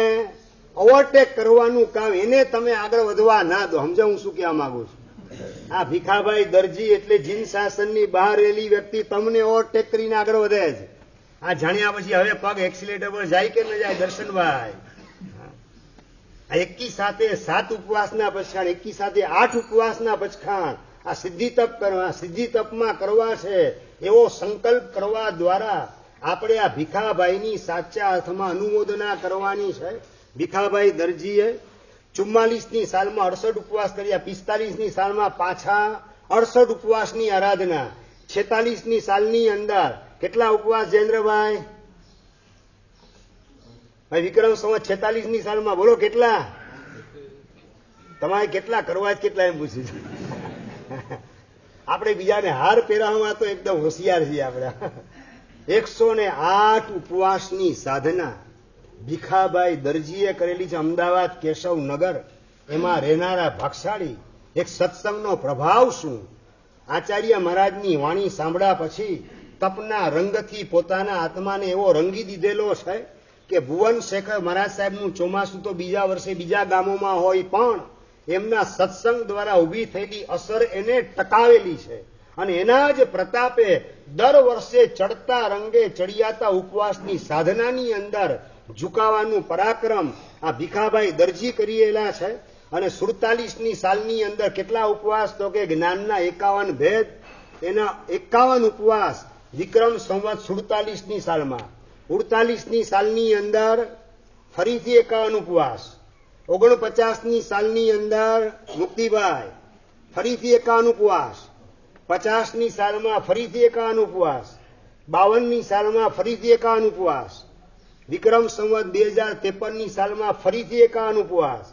ઓવરટેક કરવાનું કામ, એને તમે આગળ વધવા ના દો. સમજો હું શું કહેવા માંગુ છું? આ ભીખાભાઈ દરજી એટલે જીન શાસનની બહાર રહેલી વ્યક્તિ તમને ઓવરટેક કરીને આગળ વધે છે. આ જાણ્યા પછી હવે પગ એક્સિલેટર પર જાય કે ન જાય દર્શનભાઈ? આ એકી સાથે 7 ઉપવાસના પછાણ, એકી સાથે 8 ઉપવાસના પછાણ આ સિદ્ધિ તપ કરવા, સિદ્ધિ તપમાં કરવા છે એવો સંકલ્પ કરવા દ્વારા આપણે આ ભીખાભાઈની સાચા અર્થમાં અનુમોદના કરવાની છે. ભીખાભાઈ દરજીએ 44ની સાલમાં 68 ઉપવાસ કર્યા, 45ની સાલમાં પાછા 68 ઉપવાસની આરાધના, 46ની સાલની અંદર કેટલા ઉપવાસ જયેન્દ્રભાઈ? વિક્રમ સંવત 46ની સાલમાં બોલો કેટલા? તમારે કેટલા કરવા, કેટલા એમ પૂછ્યું છે. આપણે બીજાને હાર પહેરાવવામાં તો એકદમ હોશિયાર છીએ આપણે. 108 ઉપવાસની સાધના ભીખાભાઈ દરજીએ કરેલી છે અમદાવાદ કેશવનગર. એમાં રહેનારા ભાગશાળી એક સત્સંગનો પ્રભાવ શું? આચાર્ય મહારાજની વાણી સાંભળ્યા પછી તપના રંગથી પોતાના આત્માને એવો રંગી દીધેલો છે કે ભુવન શેખર મહારાજ સાહેબનું ચોમાસું તો બીજા વર્ષે બીજા ગામોમાં હોય, પણ એમના સત્સંગ દ્વારા ઊભી થયેલી અસર એને ટકાવેલી છે. અને એના જ પ્રતાપે દર વર્ષે ચડતા રંગે ચડિયાતા ઉપવાસની સાધનાની અંદર ઝુકાવાનું પરાક્રમ આ ભીખાભાઈ દરજી કરેલા છે. અને 47ની સાલની અંદર કેટલા ઉપવાસ? તો કે જ્ઞાનના 51 ભેદ, એના 51 ઉપવાસ વિક્રમ સંવત 47ની સાલમાં. 48ની સાલની અંદર ફરીથી 51 ઉપવાસ. 49ની સાલની અંદર મુક્તિભાઈ ફરીથી 51 ઉપવાસ. 50ની સાલમાં ફરીથી 51 ઉપવાસ. 52ની સાલમાં ફરીથી 51 ઉપવાસ. વિક્રમ સંવત 2053ની સાલમાં ફરીથી 51 ઉપવાસ.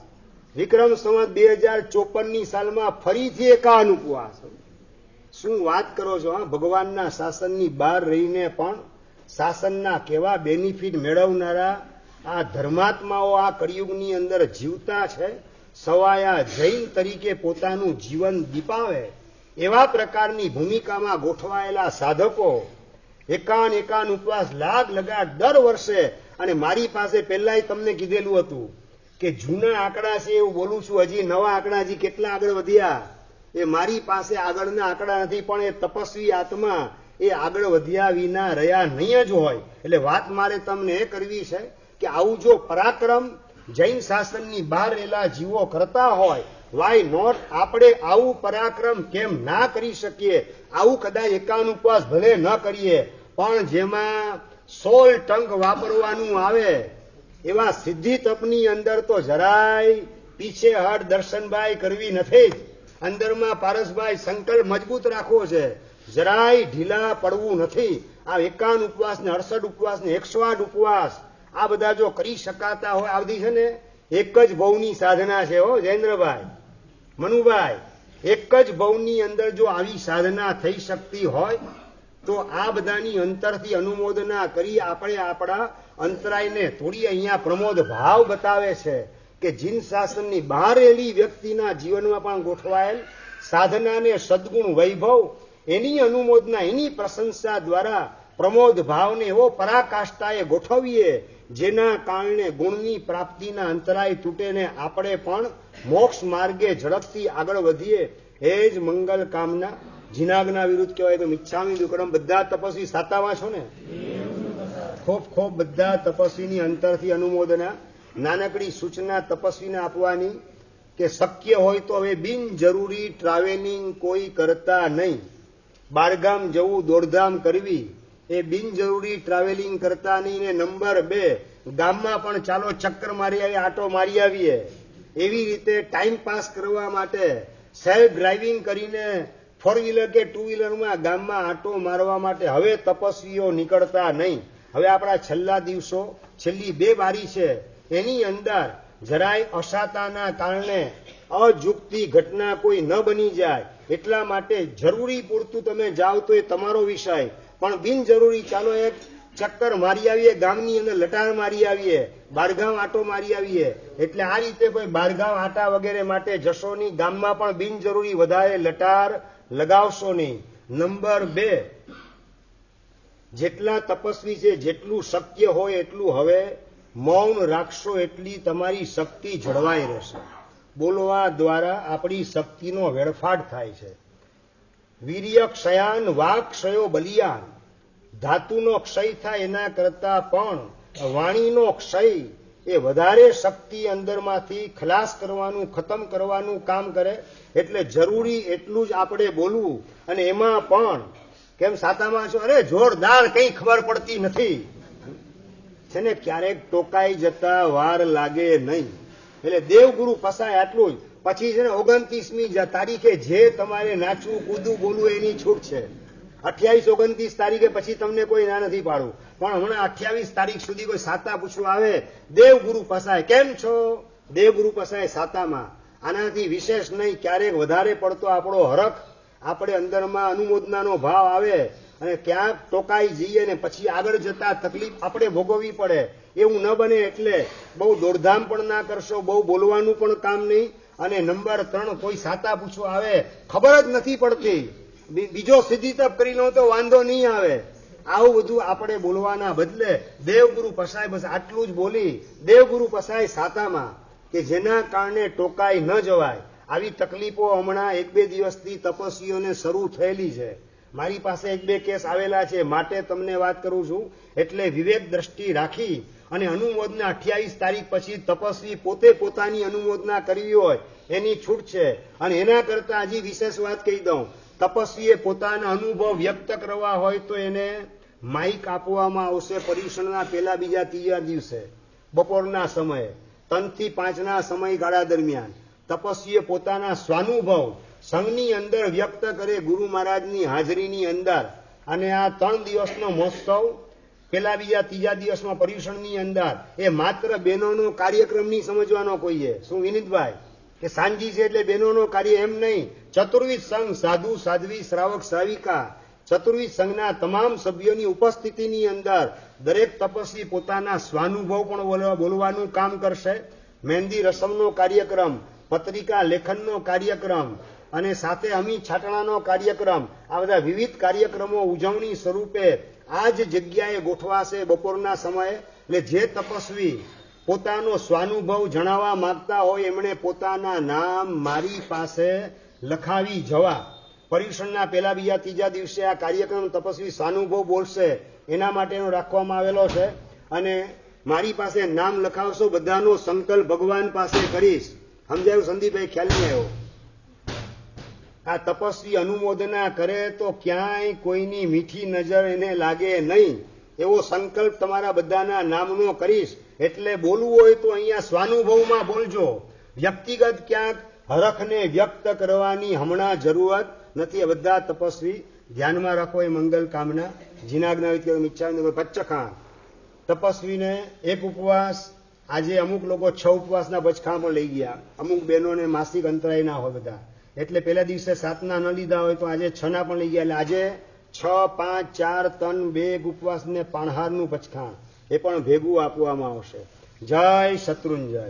વિક્રમ સંવત 2054ની સાલમાં ફરીથી 51 ઉપવાસ. શું વાત કરો છો? ભગવાનના શાસનની બહાર રહીને પણ શાસનના કેવા બેનિફિટ મેળવનારા આ ધર્માત્માઓ આ કળિયુગની અંદર જીવતા છે. સવાયા જૈન તરીકે પોતાનું જીવન દીપાવે એવા પ્રકારની ભૂમિકામાં ગોઠવાયેલા સાધકો 51 ઉપવાસ લાગ લગાડ દર વર્ષે. અને મારી પાસે પહેલાય તમને કીધેલું હતું કે જૂના આંકડા છે એવું બોલું છું, હજી નવા આંકડા હજી કેટલા આગળ વધ્યા એ મારી પાસે આગળના આંકડા નથી, પણ એ તપસ્વી આત્મા એ આગળ વધ્યા વિના રહ્યા નહીં જ હોય. એટલે વાત મારે તમને એ કરવી છે કે આવું જો પરાક્રમ જૈન શાસનની બહાર રહેલા જીવો કરતા હોય, વાય નોટ આપણે આવું પરાક્રમ કેમ ના કરી શકીએ? આવું કદાચ 51 ઉપવાસ ભલે ન કરીએ, પણ જેમાં 16 ટંક વાપરવાનું આવે એવા સિદ્ધિ તપની અંદર તો જરાય પીછેહટ દર્શનભાઈ કરવી નથી જ. અંદરમાં પારસભાઈ સંકલ્પ મજબૂત રાખવો છે, જરાય ઢીલા પડવું નથી. આ 51 ઉપવાસ ને 68 ઉપવાસ ને 108 ઉપવાસ આ બધા જો કરી શકાતા હોય, આ બધી છે ને એક જ ભવની સાધના છે. હો જયેન્દ્રભાઈ, મનુભાઈ, એક જ ભવની અંદર જો આવી સાધના થઈ શકતી હોય તો આ બધાની અંતરથી અનુમોદના કરી આપણે આપણા અંતરાયને થોડી અહીંયા પ્રમોદ ભાવ બતાવે છે કે જીન શાસનની બહાર રહેલી વ્યક્તિના જીવનમાં પણ ગોઠવાયેલ સાધનાને સદગુણ વૈભવ એની અનુમોદના, એની પ્રશંસા દ્વારા પ્રમોદ ભાવને એવો પરાકાષ્ઠાએ ગોઠવીએ જેના કારણે ગુણની પ્રાપ્તિના અંતરાય તૂટેને આપણે પણ મોક્ષ માર્ગે ઝડપથી આગળ વધીએ. એ જ મંગલ કામના. જીનાગના વિરુદ્ધ કહેવાય તો મિચ્છામી દુક્કડમ. બધા તપસ્વી સાતામાં છો ને? ખૂબ બધા તપસ્વીની અંતરથી અનુમોદના. નાનકડી સૂચના તપસ્વીને આપવાની કે શક્ય હોય તો હવે બિનજરૂરી ટ્રાવેલિંગ કોઈ કરતા નહીં. બારગામ જવું, દોડધામ કરવી એ બિનજરૂરી ટ્રાવેલિંગ કરતા નહીં. ને નંબર 2, ગામમાં પણ ચાલો ચક્કર મારી આવીએ, આટો મારી આવીએ. એવી રીતે ટાઈમ પાસ કરવા માટે સેલ્ફ ડ્રાઇવિંગ કરીને 4 વ્હીલર કે 2 વ્હીલરમાં ગામમાં આટો મારવા માટે હવે તપસ્વીઓ નીકળતા નહીં. હવે આપણા છેલ્લા દિવસો, છેલ્લી 2 બારી છે એની અંદર જરાય અસાતાના કારણે અજુગતી ઘટના કોઈ ન બની જાય એટલા માટે જરૂરી પૂરતું તમે જાઓ તો એ તમારો વિષય, પણ બિનજરૂરી ચાલો એક ચક્કર મારી આવીએ, ગામની અંદર લટાર મારી આવીએ, બારગામ આટો મારી આવીએ. એટલે આ રીતે કોઈ બારગામ આટા વગેરે માટે જશો નહીં. ગામમાં પણ બિનજરૂરી વધારે લટાર લગાવશો નહીં. નંબર 2, જેટલા તપસ્વી છે જેટલું શક્ય હોય એટલું હવે મૌન રાખશો એટલી તમારી શક્તિ જળવાઈ રહેશે. બોલવા દ્વારા આપણી શક્તિનો વેડફાટ થાય છે. વીર્ય ક્ષયાન વાક ક્ષયો બલિયાન. ધાતુનો ક્ષય થાય એના કરતા પણ વાણીનો ક્ષય એ વધારે શક્તિ અંદરમાંથી ખલાસ કરવાનું ખતમ કરવાનું કામ કરે. એટલે જરૂરી એટલું જ આપણે બોલવું. અને એમાં પણ કેમ સાતામાં છો, અરે જોરદાર, કઈ ખબર પડતી નથી છે ને, ક્યારેક ટોકાઈ જતા વાર લાગે નહીં. એટલે દેવગુરુ પસાય આટલું જ. પછી છે ને 29મી તારીખે જે તમારે નાચવું કૂદવું બોલવું એની છૂટ છે. 28 29 તારીખે પછી તમને કોઈ ના નથી પાડવું. પણ હમણાં 28 તારીખ સુધી કોઈ સાતા પૂછવા આવે, દેવગુરુ પસાય કેમ છો, દેવગુરુ પસાય સાતામાં. આનાથી વિશેષ નહીં. ક્યારેક વધારે પડતો આપણો હરખ આપણે અંદરમાં અનુમોદનાનો ભાવ આવે અને ક્યાંક ટોકાઈ જઈએ ને પછી આગળ જતા તકલીફ આપણે ભોગવવી પડે, એવું ન બને. એટલે બહુ દોડધામ પણ ના કરશો, બહુ બોલવાનું પણ કામ નહીં. અને નંબર 3, કોઈ સાતા પૂછવા આવે, ખબર જ નથી પડતી, બીજો સીધી તપ કરી લો તો વાંધો નહીં આવે. આવું બધું આપણે બોલવાના બદલે દેવગુરુ પસાય, બસ આટલું જ બોલી દેવગુરુ પસાય સાતામાં, કે જેના કારણે ટોકાઈ ન જવાય. આવી તકલીફો હમણાં 1-2 દિવસથી તપસ્વીઓને શરૂ થયેલી છે. મારી પાસે 1-2 કેસ આવેલા છે, માટે તમને વાત કરું છું. એટલે વિવેક દ્રષ્ટિ રાખી અને અનુમોદના 28 તારીખ પછી તપસ્વી પોતે પોતાની અનુમોદના કરવી હોય એની છૂટ છે. અને એના કરતા હજી વિશેષ વાત કહી દઉં, તપસ્વીએ પોતાના અનુભવ વ્યક્ત કરવા હોય તો એને માઇક આપવામાં આવશે પરીક્ષણના પહેલા બીજા ત્રીજા દિવસે બપોરના સમયે 3 થી 5ના સમયગાળા દરમિયાન તપસ્વીએ પોતાના સ્વાનુભવ સંઘની અંદર વ્યક્ત કરે ગુરુ મહારાજની હાજરીની અંદર. અને આ 3 દિવસનો મહોત્સવ પેલા બીજા ત્રીજા દિવસમાં પર્યુષણની અંદર એ માત્ર બહેનોનો કાર્યક્રમ નહીં સમજવાનો કોઈએ. શું વિનીતભાઈ, કે સાંજી છે એટલે બહેનોનો કાર્ય એમ નહીં. ચતુર્વિધ સંઘ, સાધુ સાધ્વી, શ્રાવક શ્રાવિકા, ચતુર્વિધ સંઘના તમામ સભ્યોની ઉપસ્થિતિની અંદર દરેક તપસ્વી પોતાના સ્વાનુભવ પણ બોલવાનું કામ કરશે. મહેંદી રસમનો કાર્યક્રમ, પત્રિકા લેખનનો કાર્યક્રમ અને સાથે અમી છાટણાનો કાર્યક્રમ, આ બધા વિવિધ કાર્યક્રમો ઉજવણી સ્વરૂપે આ જ જગ્યાએ ગોઠવાશે બપોરના સમયે. એટલે જે તપસ્વી પોતાનો સ્વાનુભવ જણાવવા માંગતા હોય એમણે પોતાના નામ મારી પાસે લખાવી જવા. પર્યુષણના પહેલા બીજા ત્રીજા દિવસે આ કાર્યક્રમ તપસ્વી સ્વાનુભવ બોલશે એના માટેનો રાખવામાં આવેલો છે. અને મારી પાસે નામ લખાવશો, બધાનો સંકલ્પ ભગવાન પાસે કરીશ. સમજાયું સંદીપભાઈ? ખ્યાલ નહીં આવ્યો? આ તપસ્વી અનુમોદના કરે તો ક્યાંય કોઈની મીઠી નજર એને લાગે નહીં એવો સંકલ્પ તમારા બધાના નામનો કરીશ. એટલે બોલવું હોય તો અહીંયા સ્વાનુભવમાં બોલજો. વ્યક્તિગત ક્યાંક હરખને વ્યક્ત કરવાની હમણાં જરૂરત નથી. બધા તપસ્વી ધ્યાનમાં રાખો એ મંગલ કામના. જીનાજ્ઞા ઈચ્છા પચ્ચખાણ તપસ્વીને એક ઉપવાસ, આજે અમુક લોકો 6 ઉપવાસના બચખા પણ લઈ ગયા. અમુક બહેનોને માસિક અંતરાય ના હોય બધા, એટલે પહેલા દિવસે 7ના ન લીધા હોય તો આજે 6ના પણ લઈ ગયા. એટલે આજે 6, 5, 4, 3, 2 ઉપવાસ ને પાણહારનું પચખાણ એ પણ ભેગું આપવામાં આવશે. જય શત્રુંજય.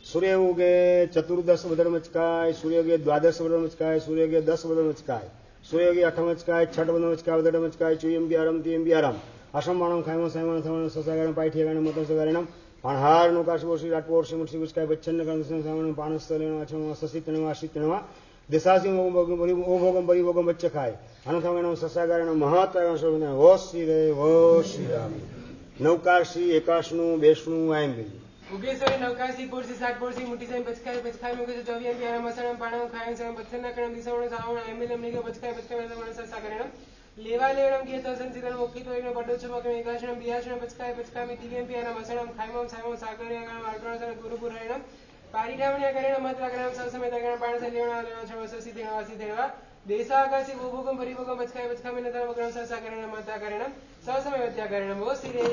સૂર્ય ઉગે ચતુર્દશ વદનમચકાય, સૂર્ય ઉગે દ્વાદશ વદનમચકાય, સૂર્ય ઉગે 10 વદનમચકાય, સૂર્ય ઉગે 8 મચકાય, 6 વદનમચકાય, વદનમચકાય, ચોયમ બિહારમ તિયમ બિહારમ અસમ બાણમ ખાયમ સાયમ થવણ સસાગારણ પાઠિયાગાણ મતમ સગારણમ પાણહાર નો કાશવો શ્રી રાટપોર શ્રી મુશ્રી ગુસ્કાય બચ્ચન ગણ સામણ પાણસ્તલેણ અચમ સસિતણવા અસિતણવા દેસાસી ઓભોગમ પરિભોગમ બચ્ચે ખાય અનથવણ સસાગારણ મહત્વ શોભન વો શ્રી રે વો શ્રી રામ. નવકાશી એકાશનું 2નું આયમ બીજું ઉગેશ્વરી નવકાશી પોરસી 60 પોરસી મુઠી સાઈ પચકાય પચકાય મુકે ચોવિયમ પ્યારા મસણમ પાણમ ખાયમ સમ પથ્થરના કણમ દિસવણ સાવણ એમિલમ નિગો પચકાય પચકાય મણસ સાગરણમ લેવા લેણમ ગીતો સંસિતન મુક્તિ તોઈનો બડો છમક એકાશનમ બિયાશનમ પચકાય પચકામી દિવ્યમ પ્યારા મસણમ ખાયમ સાયમ સાગરણમ આલ્ટ્રાસન ગુરુપુરાયણમ પારિઢાવણ્યા કરેણ મત્રાકરમ સસમેત ગણ પાણસ લેવણા લેવા છ સસી દેવા સી દેવા દેશાકાશી ભોભોગમ પરિભોગમ પચકાય પચકામી નતરમ ગણ સાગરણમ મત્રાકરણમ સસમય વત્યાકરણમ વો સિરે.